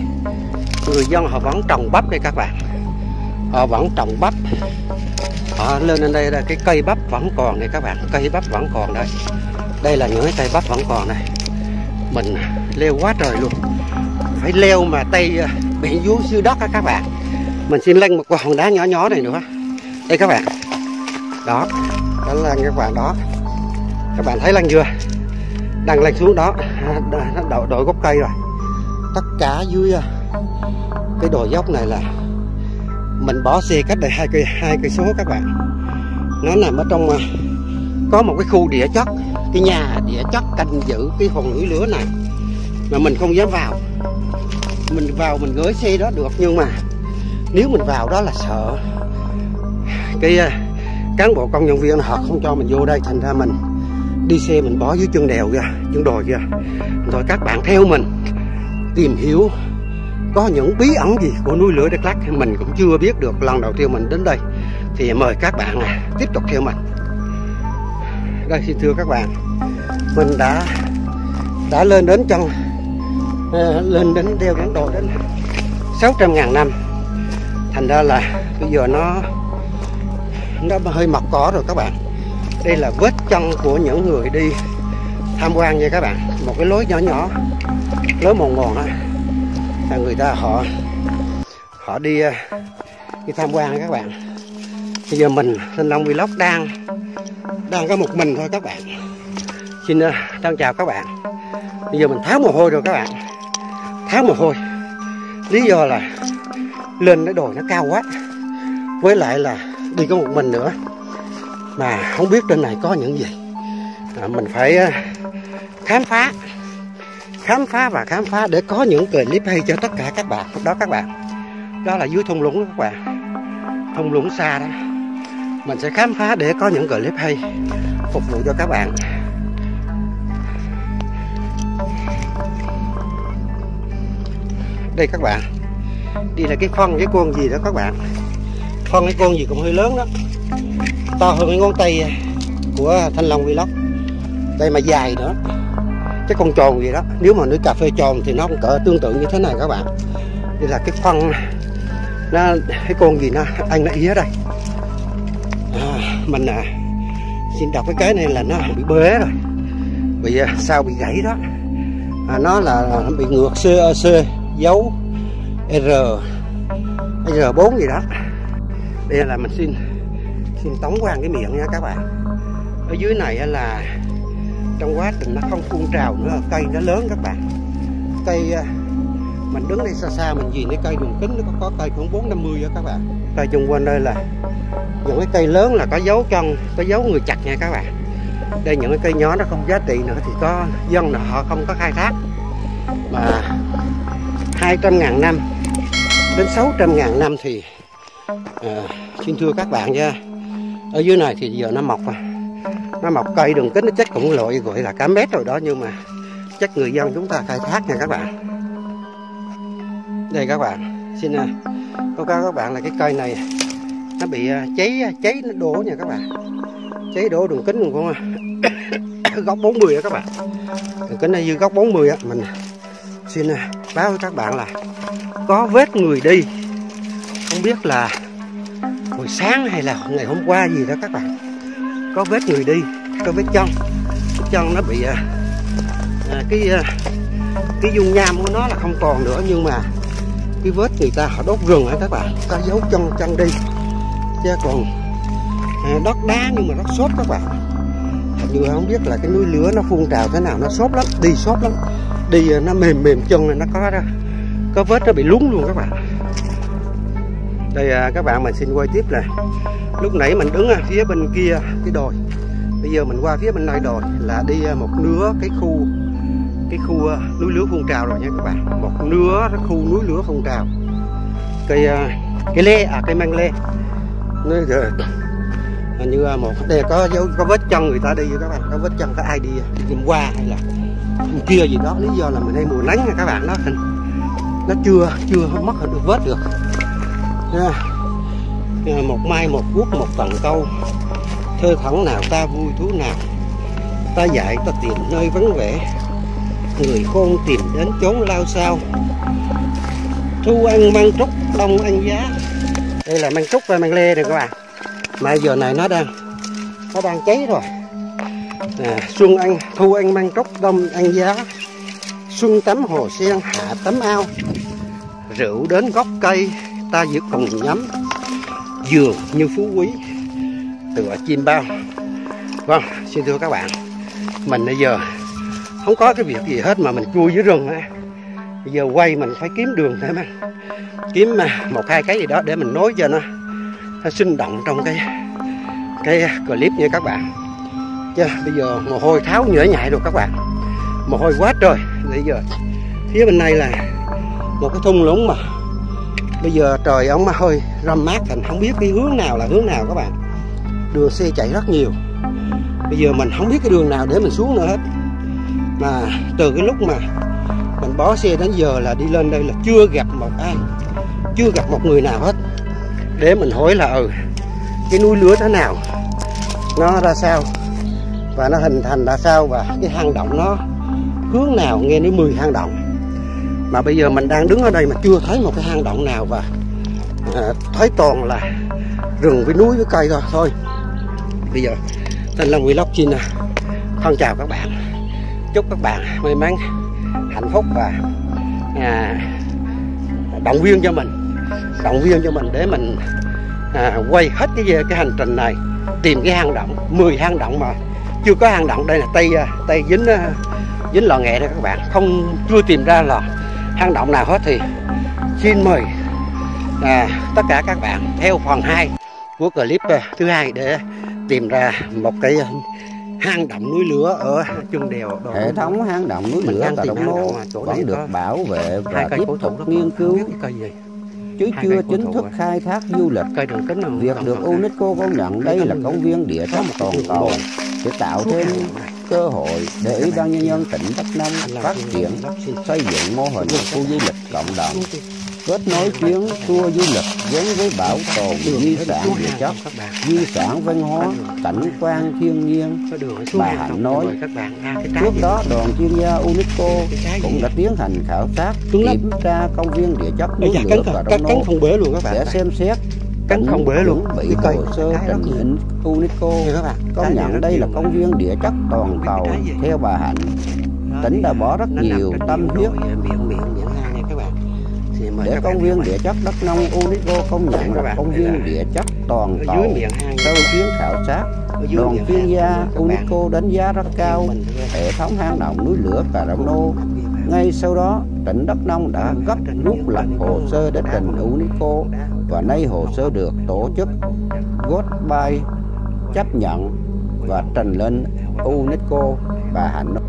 người dân họ vẫn trồng bắp đây các bạn. Họ vẫn trồng bắp. Họ lên lên đây là cái cây bắp vẫn còn này các bạn. Cây bắp vẫn còn đây. Đây là những cái cây bắp vẫn còn này. Mình leo quá trời luôn. Phải leo mà tay bị vướng dưới đất các bạn. Mình xin lên một hòn đá nhỏ này nữa. Đây các bạn. Đó. Đó là các bạn đó. Các bạn thấy lên chưa? Đang lên xuống đó. Nó đội gốc cây rồi. Tất cả dưới cái đồi dốc này là mình bỏ xe cách đây 2 cây số các bạn. Nó nằm ở trong có một cái khu địa chất, cái nhà địa chất canh giữ cái hòn núi lửa này mà mình không dám vào. Mình vào mình gửi xe đó được, nhưng mà nếu mình vào đó là sợ cái cán bộ công nhân viên họ không cho mình vô đây, thành ra mình đi xe mình bỏ dưới chân đèo kìa, chân đồi kìa. Rồi các bạn theo mình tìm hiểu có những bí ẩn gì của núi lửa Đắk Lắk mình cũng chưa biết được. Lần đầu tiên mình đến đây thì mời các bạn tiếp tục theo mình. Đây xin thưa các bạn, mình đã lên đến chân lên đến đeo đến đồi đến 600.000 năm. Thành ra là bây giờ nó hơi mọc cỏ rồi các bạn. Đây là vết chân của những người đi tham quan nha các bạn. Một cái lối nhỏ lối mòn á, là người ta họ đi tham quan các bạn. Bây giờ mình Thanh Long Vlog đang có một mình thôi các bạn. Xin chào các bạn. Bây giờ mình tháo mồ hôi rồi các bạn. Tháo mồ hôi. Lý do là lên cái đồi nó cao quá. Với lại là đi có một mình nữa. Mà không biết trên này có những gì. Mình phải khám phá để có những clip hay cho tất cả các bạn. Đó các bạn. Đó là dưới thung lũng đó các bạn. Thung lũng xa đó. Mình sẽ khám phá để có những clip hay phục vụ cho các bạn. Đây các bạn. Đi là cái phân cái con gì đó các bạn. Phân cái con gì cũng hơi lớn đó. To hơn cái ngón tay của Thanh Long Vlog. Đây mà dài nữa. cái con tròn gì đó. Nếu mà nuôi cà phê tròn thì nó cũng cỡ tương tự như thế này các bạn. Đây là cái phân nó, cái con gì nó ăn nó ía đây. Mình xin đọc cái này là nó bị bế rồi, bị sao bị gãy đó. Nó là bị ngược CEC dấu R4 gì đó. Đây là mình xin tống qua cái miệng nha các bạn. Ở dưới này là trong quá trình nó không phun trào nữa, cây nó lớn các bạn. Cây mình đứng đây xa xa mình nhìn cái cây đường kính nó có cây khoảng 4-50 đó các bạn. Cây chung quanh đây là những cái cây lớn là có dấu chân, có dấu người chặt nha các bạn. Đây những cái cây nhỏ nó không giá trị nữa thì có dân là họ không có khai thác. Mà 200.000 năm đến 600.000 năm thì xin thưa các bạn nha, ở dưới này thì giờ nó mọc cây đường kính nó chắc cũng loại gọi là cả mét rồi đó, nhưng mà chắc người dân chúng ta khai thác nha các bạn. Đây các bạn, xin báo cáo các bạn là cái cây này nó bị cháy nó đổ nha các bạn, cháy đổ đường kính của góc 40 á các bạn. Đường kính này như góc 40 á, mình xin báo với các bạn là có vết người đi, không biết là hồi sáng hay là ngày hôm qua gì đó các bạn. Có vết người đi, có vết chân nó bị cái dung nham của nó là không còn nữa, nhưng mà cái vết người ta họ đốt rừng á các bạn, có dấu chân đi, chứ còn đất đá nhưng mà đất xốp các bạn. Như không biết là cái núi lửa nó phun trào thế nào, nó xốp lắm, đi nó mềm chân này, nó có vết nó bị lún luôn các bạn. Đây các bạn, mình xin quay tiếp là lúc nãy mình đứng phía bên kia cái đồi, bây giờ mình qua phía bên này đồi là đi một nửa cái khu núi lửa phun trào rồi nha các bạn. Một nửa cái khu núi lửa phun trào, cây măng lê nó như một đây có vết chân người ta đi các bạn, có vết chân có ai đi đêm qua hay là hôm kia gì đó. Lý do là mình hay mùa nắng nha các bạn, nó chưa mất được vết được nha. Một mai một guốc một cần câu, thơ thẩn nào ta vui thú nào, ta dạy ta tìm nơi vắng vẻ, người khôn tìm đến chốn lao sao, thu ăn măng trúc đông ăn giá. Đây là măng trúc và măng lê này các bạn, mà giờ này nó đang cháy rồi. Xuân ăn thu ăn măng trúc đông ăn giá, xuân tắm hồ sen hạ tắm ao, rượu đến gốc cây ta giữ cùng nhắm, dường như phú quý tựa chim bao. Vâng, xin thưa các bạn, mình bây giờ không có cái việc gì hết mà mình chui dưới rừng á. Bây giờ quay mình phải kiếm đường để mà kiếm một hai cái gì đó để mình nối cho nó sinh động trong cái clip nha các bạn. Chứ bây giờ mồ hôi tháo nhễ nhại rồi các bạn, mồ hôi quá trời. Bây giờ phía bên này là một cái thung lũng mà bây giờ trời ống mà hơi râm mát, thành không biết cái hướng nào là hướng nào các bạn. Đường xe chạy rất nhiều, bây giờ mình không biết cái đường nào để mình xuống nữa hết. Mà từ cái lúc mà mình bỏ xe đến giờ là đi lên đây là chưa gặp một ai, chưa gặp một người nào hết để mình hỏi là cái núi lửa thế nào, nó ra sao và nó hình thành ra sao, và cái hang động nó hướng nào, nghe đến 10 hang động. Mà bây giờ mình đang đứng ở đây mà chưa thấy một cái hang động nào, và thấy toàn là rừng với núi với cây thôi. Bây giờ Thanh Long Vlog xin thân chào các bạn, chúc các bạn may mắn, hạnh phúc và động viên cho mình để mình quay hết cái hành trình này, tìm cái hang động, 10 hang động mà chưa có hang động. Đây là tay dính lò nghẹ đây các bạn, chưa tìm ra là hang động nào hết. Thì xin mời tất cả các bạn theo phần 2 của clip thứ 2 để tìm ra một cái hang động núi lửa ở chân đèo. Hệ thống hang động núi lửa Tà Đổng Nô vẫn được bảo vệ và tiếp tục nghiên cứu, chứ chưa chính thức khai thác du lịch. Việc được UNESCO công nhận đây là công viên địa chất toàn cầu sẽ tạo thêm cơ hội để Ủy ban Nhân dân tỉnh Đắk Nông phát triển xây dựng mô hình khu du lịch cộng đồng, kết nối tuyến tour du lịch gắn với bảo tồn di sản địa chất, di sản văn hóa, cảnh quan thiên nhiên. Bà Hạnh nói, trước đó đoàn chuyên gia UNESCO cũng đã tiến hành khảo sát kiểm tra công viên địa chất núi lửa Cà Rông Nô để xem xét cánh không bể luôn bị hồ sơ trình hình UNESCO công nhận đây là công viên địa chất toàn cầu. Theo bà Hạnh, tỉnh đã bỏ rất nhiều tâm huyết để công viên địa chất Đắk Nông UNESCO công nhận là công viên địa chất toàn cầu. Sau chuyến khảo sát, đoàn chuyên gia UNESCO đánh giá rất cao hệ thống hang động núi lửa Cà Rông Nô. Ngay sau đó, tỉnh Đắk Nông đã gấp rút lập hồ sơ để trình UNESCO và nay hồ sơ được tổ chức Goodbye chấp nhận và trình lên UNESCO. Bà Hạnh nói.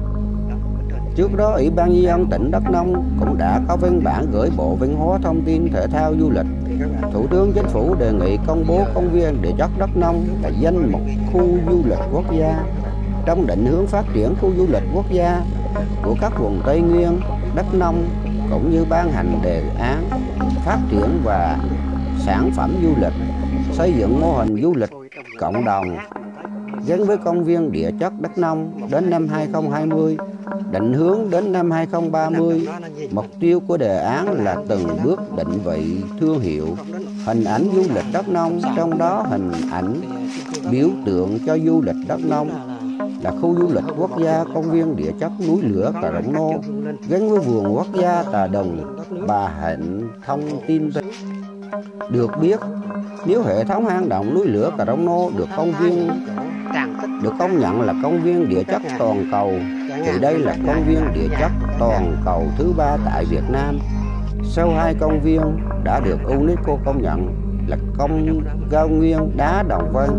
Trước đó, Ủy ban Nhân dân tỉnh Đắk Nông cũng đã có văn bản gửi Bộ Văn hóa Thông tin Thể thao Du lịch. Thủ tướng Chính phủ đề nghị công bố công viên địa chất Đắk Nông là danh mục khu du lịch quốc gia trong định hướng phát triển khu du lịch quốc gia của các vùng Tây Nguyên, Đắk Nông, cũng như ban hành đề án phát triển và sản phẩm du lịch, xây dựng mô hình du lịch cộng đồng gắn với công viên địa chất Đắk Nông đến năm 2020, định hướng đến năm 2030. Mục tiêu của đề án là từng bước định vị thương hiệu, hình ảnh du lịch Đắk Nông, trong đó hình ảnh biểu tượng cho du lịch Đắk Nông là khu du lịch quốc gia công viên địa chất núi lửa Cà Rông Nô gắn với vườn quốc gia Tà Đùng. Bà Hạnh thông tin được biết, nếu hệ thống hang động núi lửa Cà Rông Nô được công nhận là công viên địa chất toàn cầu thì đây là công viên địa chất toàn cầu thứ 3 tại Việt Nam, sau 2 công viên đã được UNESCO công nhận là cao nguyên đá Đồng Vân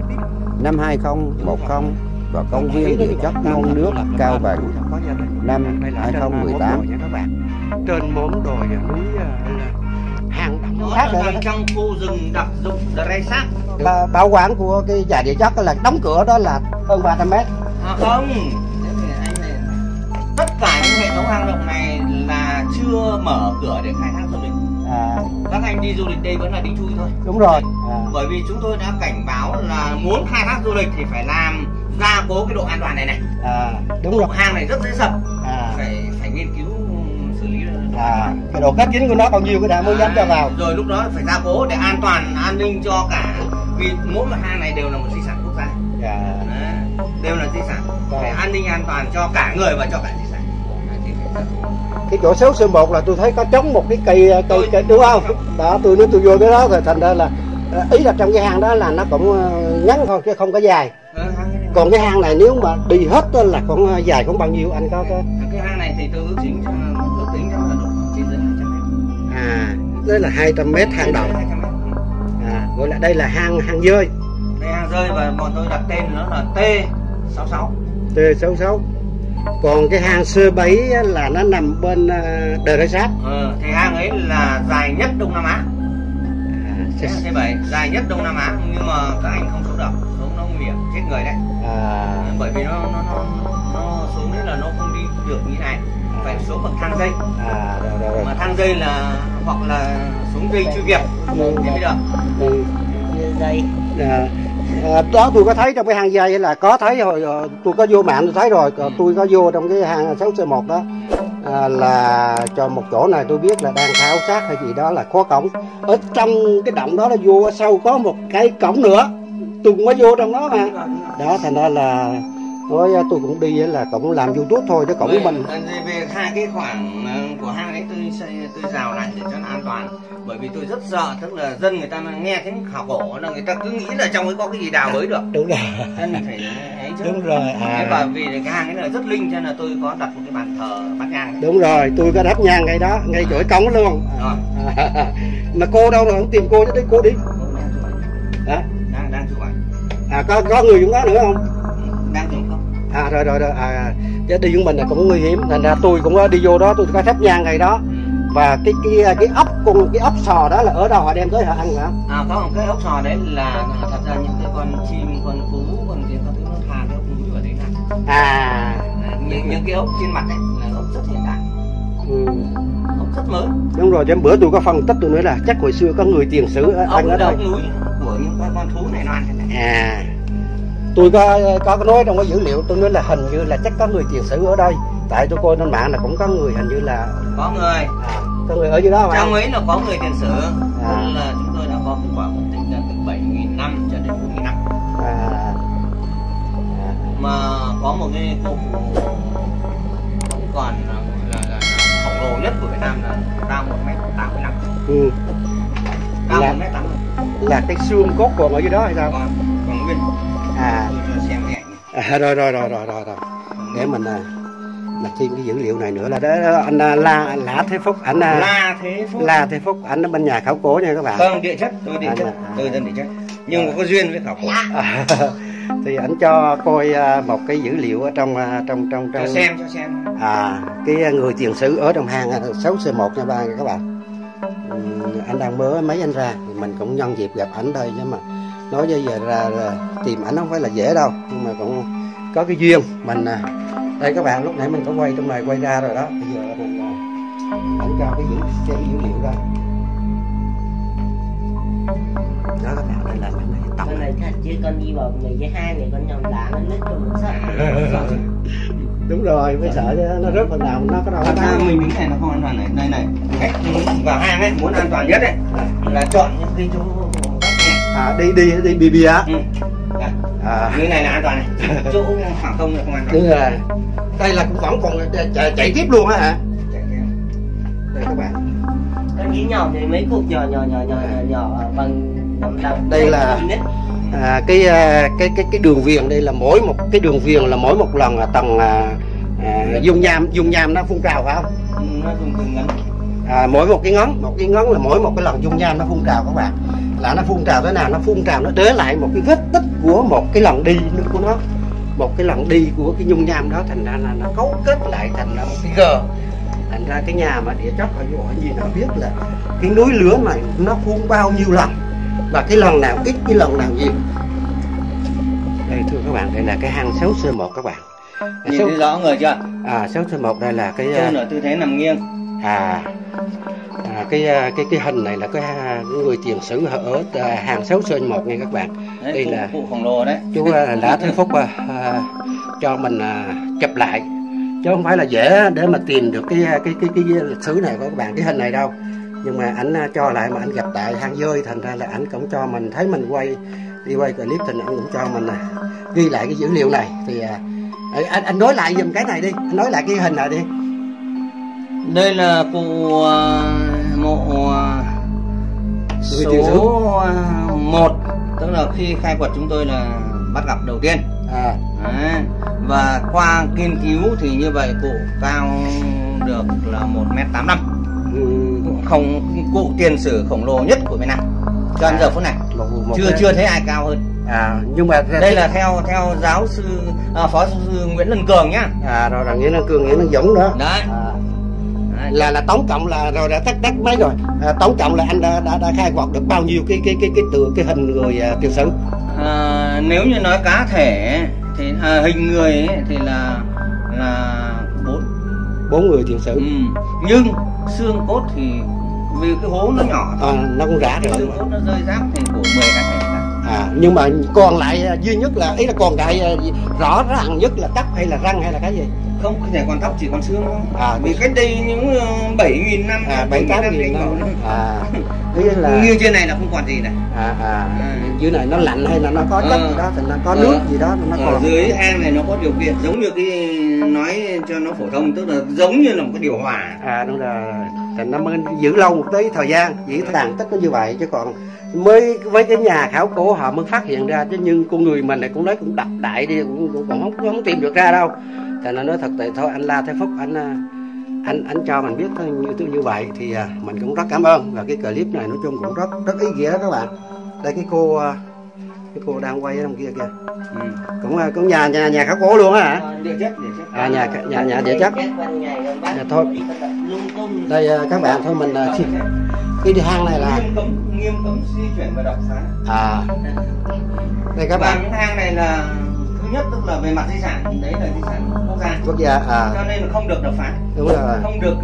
năm 2010 và công viên địa chất non nước Cao Bằng năm 2018. Trên món đồi núi hang động trong khu rừng đặc dụng Dresat. Bảo quản của cái giải địa chất là đóng cửa đó là hơn 300 mét. Không, tất cả những hệ thống hang động này là chưa mở cửa để khai thác du lịch. Các anh đi du lịch đây vẫn là đi chui thôi. Đúng rồi. Bởi vì chúng tôi đã cảnh báo là muốn khai thác du lịch thì phải làm gia cố cái độ an toàn này này. Đúng rồi. Hang này rất dễ sập. Phải nghiên cứu xử lý. Cái độ khép kín của nó bao nhiêu cái đã mới dám cho vào. Rồi lúc đó phải gia cố để an toàn, an ninh cho cả. Vì mỗi một hang này đều là một di sản quốc gia. Đều là di sản. Phải an ninh an toàn cho cả người và cho cả di sản. Cái chỗ 6C1 là tôi thấy có trống một cái cây đúng không? Đó, tôi nói tôi vô cái đó rồi thành ra là ý là trong cái hang đó là nó cũng ngắn thôi chứ không có dài. Còn cái hang này nếu mà đi hết là còn dài cũng bao nhiêu anh có cái hang này thì tôi ước tính cho là độ trên dưới 200 mét. Đây là 200 mét hang động. Gọi là đây là hang dơi. Đây hang dơi và bọn tôi đặt tên nó là T66. T66. Còn cái hang C7 là nó nằm bên Dresat. Thì hang ấy là dài nhất Đông Nam Á. C7 dài nhất Đông Nam Á, nhưng mà các anh không xuống được, xuống nó nguy hiểm chết người đấy. Bởi vì nó xuống đấy là nó không đi được như này, phải xuống bằng thang dây. Rồi. Mà thang dây là hoặc là xuống dây chuyên nghiệp thì mới được. Dây. Đó tôi có thấy trong cái hang dây là có thấy hồi tôi có vô mạng tôi thấy rồi. Tôi có vô trong cái hang 6C1 đó là cho một chỗ này tôi biết là đang khảo sát hay gì đó là có cổng. Ở trong cái động đó là vô sau có một cái cổng nữa, tôi cũng có vô trong đó mà. Đó thành ra là nói tôi cũng đi là cũng làm YouTube thôi chứ cổng của mình. Về hai cái khoảng của hang ấy tôi rào lại để cho nó an toàn. Bởi vì tôi rất sợ, tức là dân người ta nghe cái khảo cổ là người ta cứ nghĩ là trong ấy có cái gì đào bới được. Đúng rồi. Nên phải ấy chứ. Đúng rồi. Và vì cái hang ấy là rất linh cho nên là tôi có đặt một cái bàn thờ bát nhang. Đúng rồi, tôi có đắp nhang ngay đó, ngay chỗ cổng luôn. Mà cô đâu rồi, không tìm cô chứ đấy, cô đi. Đang chụp ảnh. Có người cũng đó nữa không? Đang chụp không? Rồi. Chứ đi với mình là cũng nguy hiểm, thành ra tôi cũng đi vô đó, tôi có thắp nhang ngay đó. Và cái ốc sò đó là ở đâu họ đem tới họ ăn hả? Có một cái ốc sò đấy là thật ra những cái con chim, con cú, con gì các thứ nó thả cái ốc núi vào đấy ăn. Những cái ốc trên mặt ấy là ốc rất hiện đại. Ốc rất mới. Đúng rồi, đến bữa tôi có phân tích tôi nói là chắc hồi xưa có người tiền sử ăn ở đây. Ốc núi của những con thú này nó ăn thế này. Tôi có nói trong cái dữ liệu, tôi nói là hình như là chắc có người tiền sử ở đây. Tại tôi coi trên mạng là cũng có người, hình như là có người. Có người ở dưới đó mà. Trong ấy là có người tiền sử. Nên là chúng tôi đã có kết quả phân tích là từ 7.000 năm cho đến 4.000 năm. Mà có một cái cụ cũng còn là khổng lồ nhất của Việt Nam là cao 1m85. Cao 1m80. Là cái xương cốt còn ở dưới đó hay sao? Còn nguyên. Tôi cho xem cái ảnh. Rồi. Để mình thêm cái dữ liệu này nữa là đó, anh Lã Thế Phúc, anh La Thế Phúc, anh ở bên nhà khảo cổ nha các bạn. Không, địa chất, tôi dân địa chất, nhưng có duyên với khảo cổ. Thì anh cho coi một cái dữ liệu ở trong cho xem. Cái người tiền sử ở trong hang 6C1 nha các bạn. Anh đang mới mấy anh ra thì mình cũng nhân dịp gặp ảnh đây, nhưng mà nói bây giờ ra tìm ảnh không phải là dễ đâu, nhưng mà cũng có cái duyên mình. Đây các bạn, lúc nãy mình có quay trong này, quay ra rồi đó. Bây giờ mình ảnh cho cái dữ liệu ra. Đó các bạn, đây là những cái tàu này thật chứ con đi vào người với hai này con nhầm đá nó nứt cho mình sợ. Đúng rồi, mới sợ chứ nó rớt phần nào nó có đâu. Mình đứng này nó không an toàn này. Đây này, cách vào hang ấy muốn an toàn nhất ấy là chọn những cái chỗ đi bì á. Như này là an toàn này. Chỗ khoảng không là không an toàn. Đúng rồi. Đây là cũng vẫn còn chạy tiếp luôn hả? Đây các bạn. Con nhí nhỏ thì mấy cục nhỏ bằng đồng. Đây là cái đường viền, đây là mỗi một cái đường viền là mỗi một lần là tầng dung nham nó phun trào phải không? Nó dùng từ ngấn. Mỗi một cái ngấn là mỗi một cái lần dung nham nó phun trào các bạn. Là nó phun trào thế nào? Nó phun trào nó để lại một cái vết tích của một cái lần đi của nó, một cái lần đi của cái nhung nham đó, thành ra là nó cấu kết lại thành ra một cái gờ. Thành ra cái nhà mà địa chất ở chỗ gì nó biết là cái núi lửa này nó phun bao nhiêu lần và cái lần nào ít, cái lần nào nhiều. Đây thưa các bạn, đây là cái hang 6C1 các bạn. Nhìn thấy rõ người chưa? 6C1 đây là cái chân ở tư thế nằm nghiêng. Cái hình này là cái người tiền sử ở hàng 6C1 nha các bạn. Đây là cụ khổng lồ đấy. Chú Lã Thế Phúc cho mình chụp lại, chứ không phải là dễ để mà tìm được cái lịch sử này của các bạn, cái hình này đâu. Nhưng mà ảnh cho lại mà anh gặp tại hang dơi, thành ra là ảnh cũng cho mình thấy mình quay clip thì anh cũng cho mình ghi lại cái dữ liệu này. Thì anh nói lại giùm cái này đi, anh nói lại cái hình này đi. Đây là cụ mộ số 1, tức là khi khai quật chúng tôi là bắt gặp đầu tiên. Và qua nghiên cứu thì như vậy cụ cao được là 1m85. Cụ tiền sử khổng lồ nhất của Việt Nam cho đến giờ phút này. Chưa thấy ai cao hơn. Nhưng mà đây là theo giáo sư phó giáo sư Nguyễn Lân Cường nhá. Rồi là Nguyễn Lân Cường, Nguyễn Lân Dũng nữa. Đấy. Là tổng cộng là rồi đã tắt mấy rồi. Tổng cộng là anh đã khai quật được bao nhiêu cái hình người tiền sử? Nếu như nói cá thể thì hình người ấy, thì là 4 người tiền sử. Nhưng xương cốt thì vì cái hố nó nhỏ, nó cũng rã rồi. Xương cốt nó rơi rác thì của 10 cá thể. Nhưng mà còn lại duy nhất là ý là còn lại rõ ràng nhất là tóc hay là răng hay là cái gì? Không có thể còn tóc, chỉ còn xương thôi. Vì cách đây những 7.000 năm, 7-8.000 năm. Là như trên này là không còn gì này. Dưới này nó lạnh hay là nó có chất gì đó, thì nó có nước gì đó nó còn. Ở dưới hang này nó có điều kiện giống như cái nói cho nó phổ thông, tức là giống như là một cái điều hòa. Đúng rồi. Thì nó mới giữ lâu một tí thời gian, chỉ tàn tích nó như vậy, chứ còn mới với cái nhà khảo cổ họ mới phát hiện ra, chứ nhưng con người mình này cũng nói cũng đập đại đi cũng không tìm được ra đâu. Thì nó nói thật tại thôi, anh La Thế Phúc anh cho mình biết như vậy thì mình cũng rất cảm ơn. Và cái clip này nói chung cũng rất ý nghĩa đó các bạn. Đây cái cô đang quay ở trong kia kìa. Cũng nhà khảo cổ luôn á hả? Địa chất. Nhà địa chất. Thôi đây các bạn, thôi mình cái hang này là nghiêm cấm di chuyển và đọc sáng. Đây các bạn, cái hang này là thứ nhất tức là về mặt di sản, đấy là di sản quốc gia, cho nên không được đập phá, đúng rồi, không được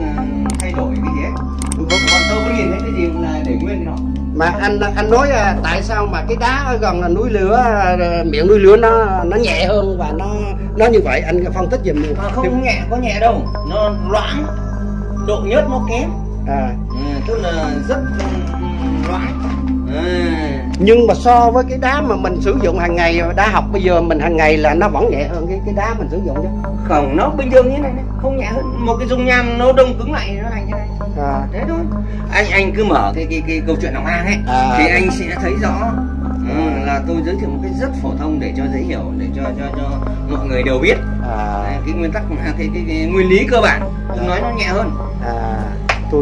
thay đổi cái gì hết. Còn tôi có nhìn thấy cái gì cũng là để nguyên nó. Mà anh nói tại sao mà cái đá ở gần là núi lửa, miệng núi lửa nó nhẹ hơn và nó như vậy, anh phân tích giùm mình. Không nhẹ, có nhẹ đâu, nó loãng, độ nhớt nó kém, tức là rất loãng. Nhưng mà so với cái đá mà mình sử dụng hàng ngày, đá học bây giờ mình hàng ngày là nó vẫn nhẹ hơn cái đá mình sử dụng chứ. Không, nó bình thường như này, không nhẹ hơn. Một cái dung nham nó đông cứng lại nó thành như này. Thế thôi. Anh cứ mở cái câu chuyện Long An ấy, thì anh sẽ thấy rõ là tôi giới thiệu một cái rất phổ thông để cho dễ hiểu, để cho mọi người đều biết cái nguyên tắc, cái nguyên lý cơ bản. Tôi nói nó nhẹ hơn.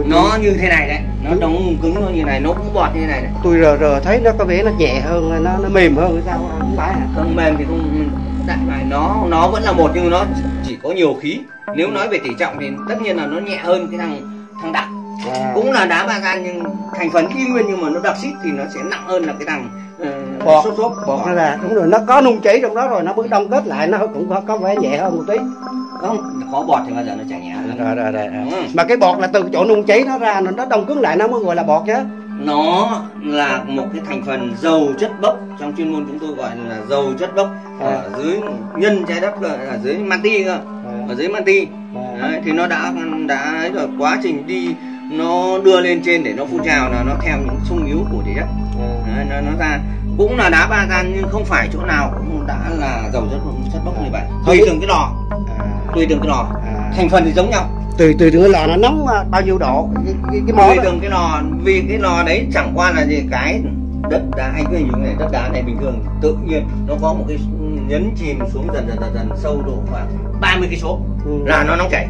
Nó như thế này đấy, nó đóng cứng nó như này, nó cũng bọt như này đấy. Tôi rờ thấy nó có vẻ nó nhẹ hơn, nó mềm hơn sao không phải hả? Không mềm thì không, đại loại nó vẫn là một nhưng nó chỉ có nhiều khí. Nếu nói về tỷ trọng thì tất nhiên là nó nhẹ hơn cái thằng đặc. Cũng là đá ba gian nhưng thành phần y nguyên, nhưng mà nó đặc xít thì nó sẽ nặng hơn là cái thằng bọt nó là đúng rồi, nó có nung chảy trong đó rồi nó mới đông kết lại, nó cũng có vẻ nhẹ hơn một tí. Không, khó bọt thì bao giờ nó chảy nhẹ hơn. Rồi. Mà cái bọt là từ chỗ nung cháy nó ra, nó đông cứng lại nó mới gọi là bọt chứ. Nó là một cái thành phần dầu chất bốc, trong chuyên môn chúng tôi gọi là dầu chất bốc, ở dưới nhân trái đất, ở dưới manti cơ, ở dưới manti. Đấy, thì nó đã ấy rồi, quá trình đi nó đưa lên trên để nó phun trào là nó theo những xung yếu của trái đất. Đấy, nó ra cũng là đá ba gian nhưng không phải chỗ nào cũng đã là dầu chất bốc như vậy. Tùy từng cái lò, thành phần thì giống nhau. Tùy từng cái lò nó nóng bao nhiêu độ, cái mỏ tùy từng cái lò, vì cái lò đấy chẳng qua là gì, cái đất đá, anh cứ hình dung này, đất đá này bình thường tự nhiên nó có một cái nhấn chìm xuống dần sâu độ khoảng 30 cây số là nó nóng chảy.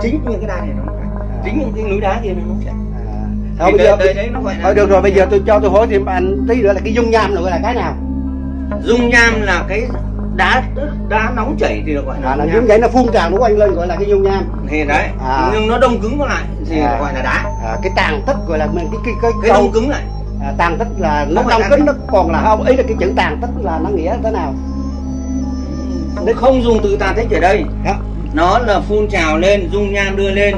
Chính những cái đá này nó nóng chảy, chính những cái núi đá kia nó nóng chảy. Thôi bây giờ đấy nó gọi là... được rồi, bây giờ tôi hỏi thêm anh tí nữa là cái dung nham là gọi là cái nào? Dung nham là cái đá nóng chảy thì được gọi là giống vậy, nó phun trào nó quay lên gọi là cái dung nham. Thì đấy, nhưng nó đông cứng lại thì gọi là đá. Cái tàn tích gọi là cái đông cứng lại. Tàn tích là nó đông cứng, nó còn là không, ý là cái chữ tàn tích là nó nghĩa thế nào? Nó không dùng từ tàn tích ở đây. Nó là phun trào lên, dung nham đưa lên.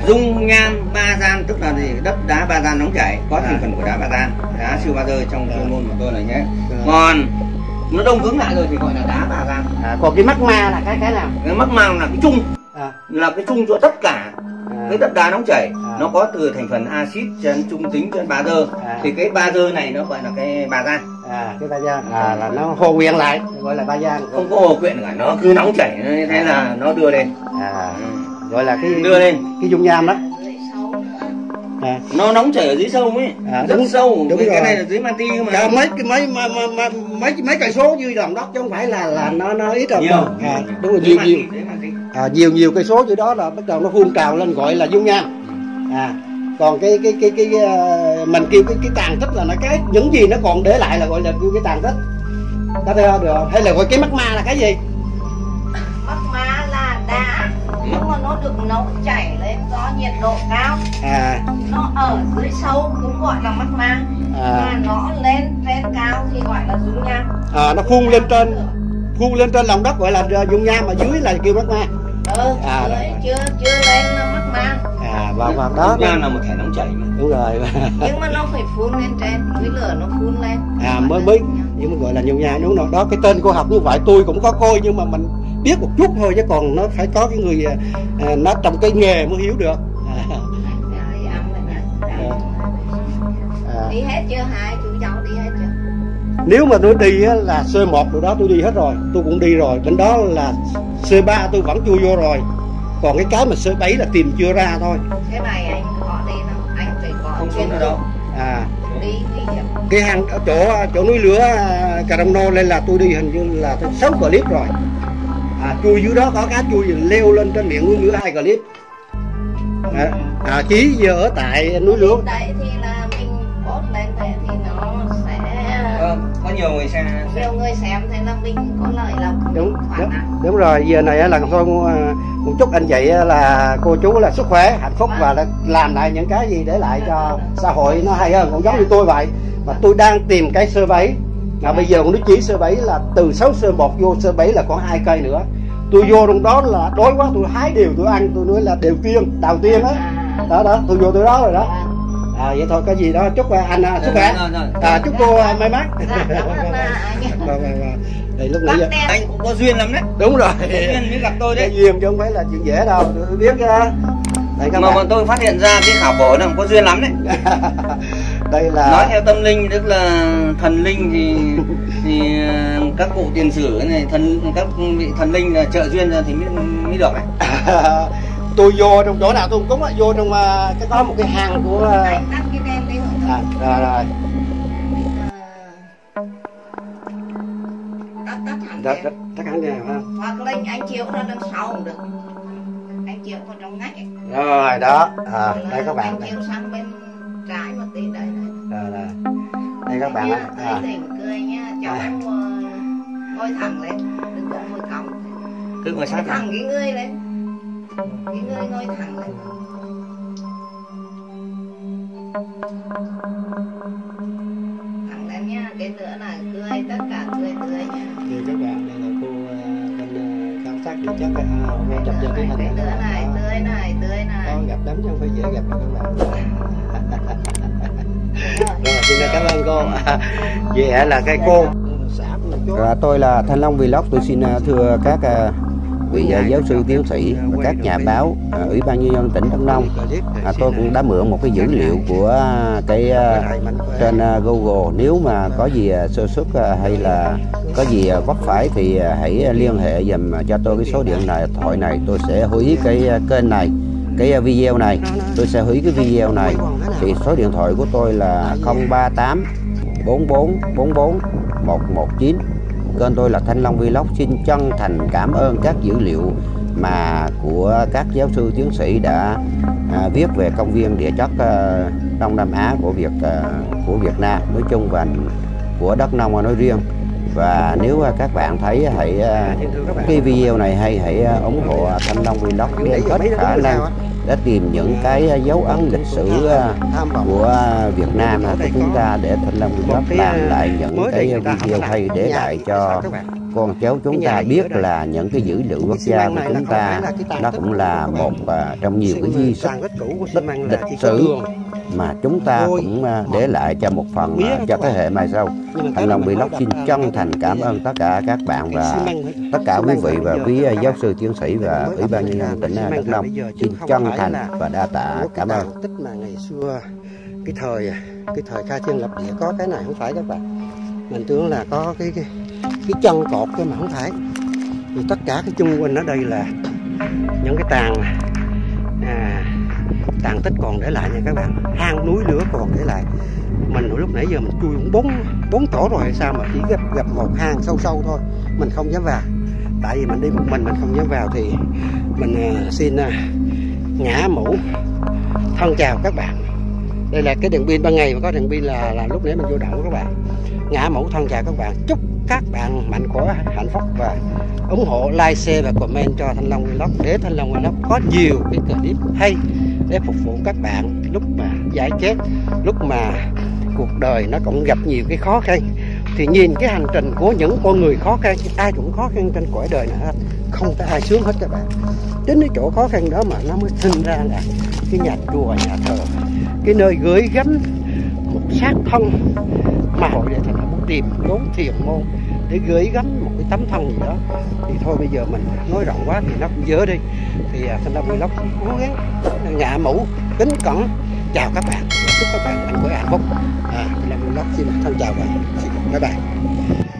Dung nham ba gian tức là gì? Đất đá ba gian nóng chảy, có thành phần của đá ba gian, đá siêu ba rơi trong chuyên môn của tôi là nhé. Còn nó đông cứng lại rồi thì gọi là đá ba gian. Còn cái magma là cái nào? Cái magma là cái chung, là cái chung cho tất cả cái đất đá nóng chảy. Nó có từ thành phần axit trên trung tính trên ba dơ. Thì cái ba dơ này nó gọi là cái ba gian. Cái ba gian là nó hồ quyện lại, gọi là ba gian. Không có hồ quyện cả, nó cứ nóng chảy, thế là nó đưa lên. Gọi là cái đưa lên cái dung nham đó. Nó nóng chảy ở dưới sâu ấy, rất sâu. Đúng cái rồi. này là dưới manti cơ mà. Mấy cây số dưới lòng đất chứ không phải là nó ít đâu. Nhiều. Đúng rồi, nhiều cây số dưới đó là bắt đầu nó phun trào lên gọi là dung nham. Còn cái mình kêu cái tàn tích là những gì nó còn để lại là gọi là cái tàn tích. Có thể được không? Hay là gọi cái magma là cái gì? Magma là đá nhưng mà nó được nấu chảy lên do nhiệt độ cao. Nó ở dưới sâu cũng gọi là magma. Mà nó lên cao thì gọi là dung nham. Nó phun lên trên lòng đất gọi là dung nham, mà dưới là kêu magma. Chưa lên là magma. Và đó dung nham là một thể nóng chảy mà. Đúng rồi. Nhưng mà nó phải phun lên trên, dưới lửa nó phun lên. Mới nhưng mà gọi là dung nham, đúng rồi. Đó, cái tên cô học như vậy tôi cũng có coi nhưng mà mình biết một chút thôi, chứ còn nó phải có cái người nó trong cái nghề mới hiểu được. Đi hết chưa, hai chú cháu đi hết chưa? Nếu mà tôi đi là C1 rồi đó tôi đi hết rồi, tôi cũng đi rồi. Bên đó là C3 tôi vẫn chui vô rồi. Còn cái mà C7 là tìm chưa ra thôi. Thế này anh có đi đâu? Anh phải có không xuống ở đâu. Đi cái hang ở chỗ núi lửa Cà Rông Nô lên là tôi đi hình như là 6 clip rồi. Chui dưới đó có cá chui leo lên trên miệng núi lửa 2 clip. Chí giờ ở tại núi lửa. Đấy thì là mình post lên thế thì nó sẽ có nhiều người xem thế là mình có lợi lộc. Đúng rồi. Giờ này là tôi cũng chúc anh chị là cô chú là sức khỏe, hạnh phúc và làm lại những cái gì để lại cho xã hội nó hay hơn, cũng giống như tôi vậy. Mà tôi đang tìm cái survey Mà bây giờ con nước chỉ sơ 7 là từ 6 sơ 1 vô sơ 7 là còn 2 cây nữa. Tôi vô trong đó là đói quá, tôi hái điều tôi ăn, tôi nói là điều tiên, đào tiên á. Đó, tôi vô tôi đó rồi đó. Vậy thôi, cái gì đó chúc anh sức khỏe. Chúc cô may mắn. Thì lúc nãy giờ anh cũng có duyên lắm đấy. Đúng rồi. Duyên mới gặp tôi đấy. Cái duyên chứ không phải là chuyện dễ đâu, tôi biết chứ. Mà tôi phát hiện ra cái khảo cổ này có duyên lắm đấy. Đây là nói theo tâm linh, tức là thần linh thì các cụ tiền sử này, các vị thần linh là trợ duyên ra thì mới được đấy. Tôi vô trong chỗ nào tôi cũng có vô trong cái có một cái hang của anh tắt cái đèn đi. Rồi. Tắt hẳn đèn ha. Hoặc lên anh chiếu ra đằng sau cũng được. Anh chiếu vào trong ngách ấy. Rồi đó. Đây các bạn. Anh chiếu sang bên trái một tí đây này. Rồi. Đây các bạn á. Tỉnh cười nha, cháu ngồi thẳng lên, đừng có ngồi cong. Cứ ngồi sát thẳng cái người lên. Cái người ngồi thẳng lên. Thẳng lên nha, cái nữa là cười, tất cả cười nha. Thì các bạn, đây là cô bên khảo sát địa chất chụp cho cái hình này. Tươi này. Con gặp lắm chứ không phải dễ gặp đâu các bạn. Rồi, xin cảm ơn cô. Vậy là cái cô. Tôi là Thanh Long Vlog, tôi xin thưa các vị giáo sư tiến sĩ và các nhà báo, Ủy ban nhân dân tỉnh Đắk Nông. Tôi cũng đã mượn một cái dữ liệu của cái trên Google. Nếu mà có gì sơ suất hay là có gì vấp phải thì hãy liên hệ dùm cho tôi cái số điện thoại này. Tôi sẽ hủy cái kênh này, cái video này, tôi sẽ hủy cái video này. Thì số điện thoại của tôi là 038 44 44 119. Kênh tôi là Thanh Long Vlog. Xin chân thành cảm ơn các dữ liệu mà của các giáo sư tiến sĩ đã viết về công viên địa chất Đông Nam Á của Việt Nam nói chung và của Đắk Nông nói riêng. Và nếu các bạn thấy cái video này hay, hãy ủng hộ Thanh Long Vlog đến hết khả năng để tìm những cái dấu ấn lịch sử của Việt Nam của chúng ta, để Thanh Long Vlog làm lại những cái video hay để lại cho con cháu chúng ta biết là những cái dữ liệu quốc gia của chúng ta nó cũng là một trong nhiều cái di tích lịch sử mà chúng ta cũng để lại cho một phần cho thế hệ mai sau. Thanh Long Vlog xin chân thành cảm ơn tất cả các bạn và tất cả quý vị và quý giáo sư tiến sĩ và Ủy ban nhân dân tỉnh Đắk Nông. Xin chân thành và đa tạ cảm ơn. Tích mà ngày xưa cái thời khai thiên lập địa có cái này không phải các bạn. Mình tưởng là có cái chân cột cái mà không phải. Thì tất cả cái chung quanh ở đây là những cái tàn tích còn để lại nha các bạn. Hang núi lửa còn để lại. Mình lúc nãy giờ mình chui cũng bốn tổ rồi hay sao mà chỉ gặp một hang sâu thôi. Mình không dám vào. Tại vì mình đi một mình không dám vào thì mình xin ngã mũ thân chào các bạn. Đây là cái đèn pin ban ngày mà có đèn pin là lúc nãy mình vô đậu các bạn. Ngã mũ thân chào các bạn. Chúc các bạn mạnh khỏe, hạnh phúc và ủng hộ, like, share và comment cho Thanh Long Vlog để Thanh Long Vlog có nhiều cái clip hay để phục vụ các bạn lúc mà giải chết, lúc mà cuộc đời nó cũng gặp nhiều cái khó khăn. Thì nhìn cái hành trình của những con người khó khăn, ai cũng khó khăn trên cõi đời này hết, không có ai sướng hết các bạn. Đến cái chỗ khó khăn đó mà nó mới sinh ra là cái nhà chùa, nhà thờ, cái nơi gửi gắm một xác thân mà hội để thành muốn tìm đốn thiền môn để gửi gắm một cái tấm thân gì đó. Thì thôi bây giờ mình nói rộng quá thì nó cũng dở đi. Thì Thanh Long Vlog cố gắng ngã mũ kính cẩn chào các bạn, chúc các bạn mạnh khỏe hạnh phúc. Thanh Long Vlog xin thân chào và bye bye.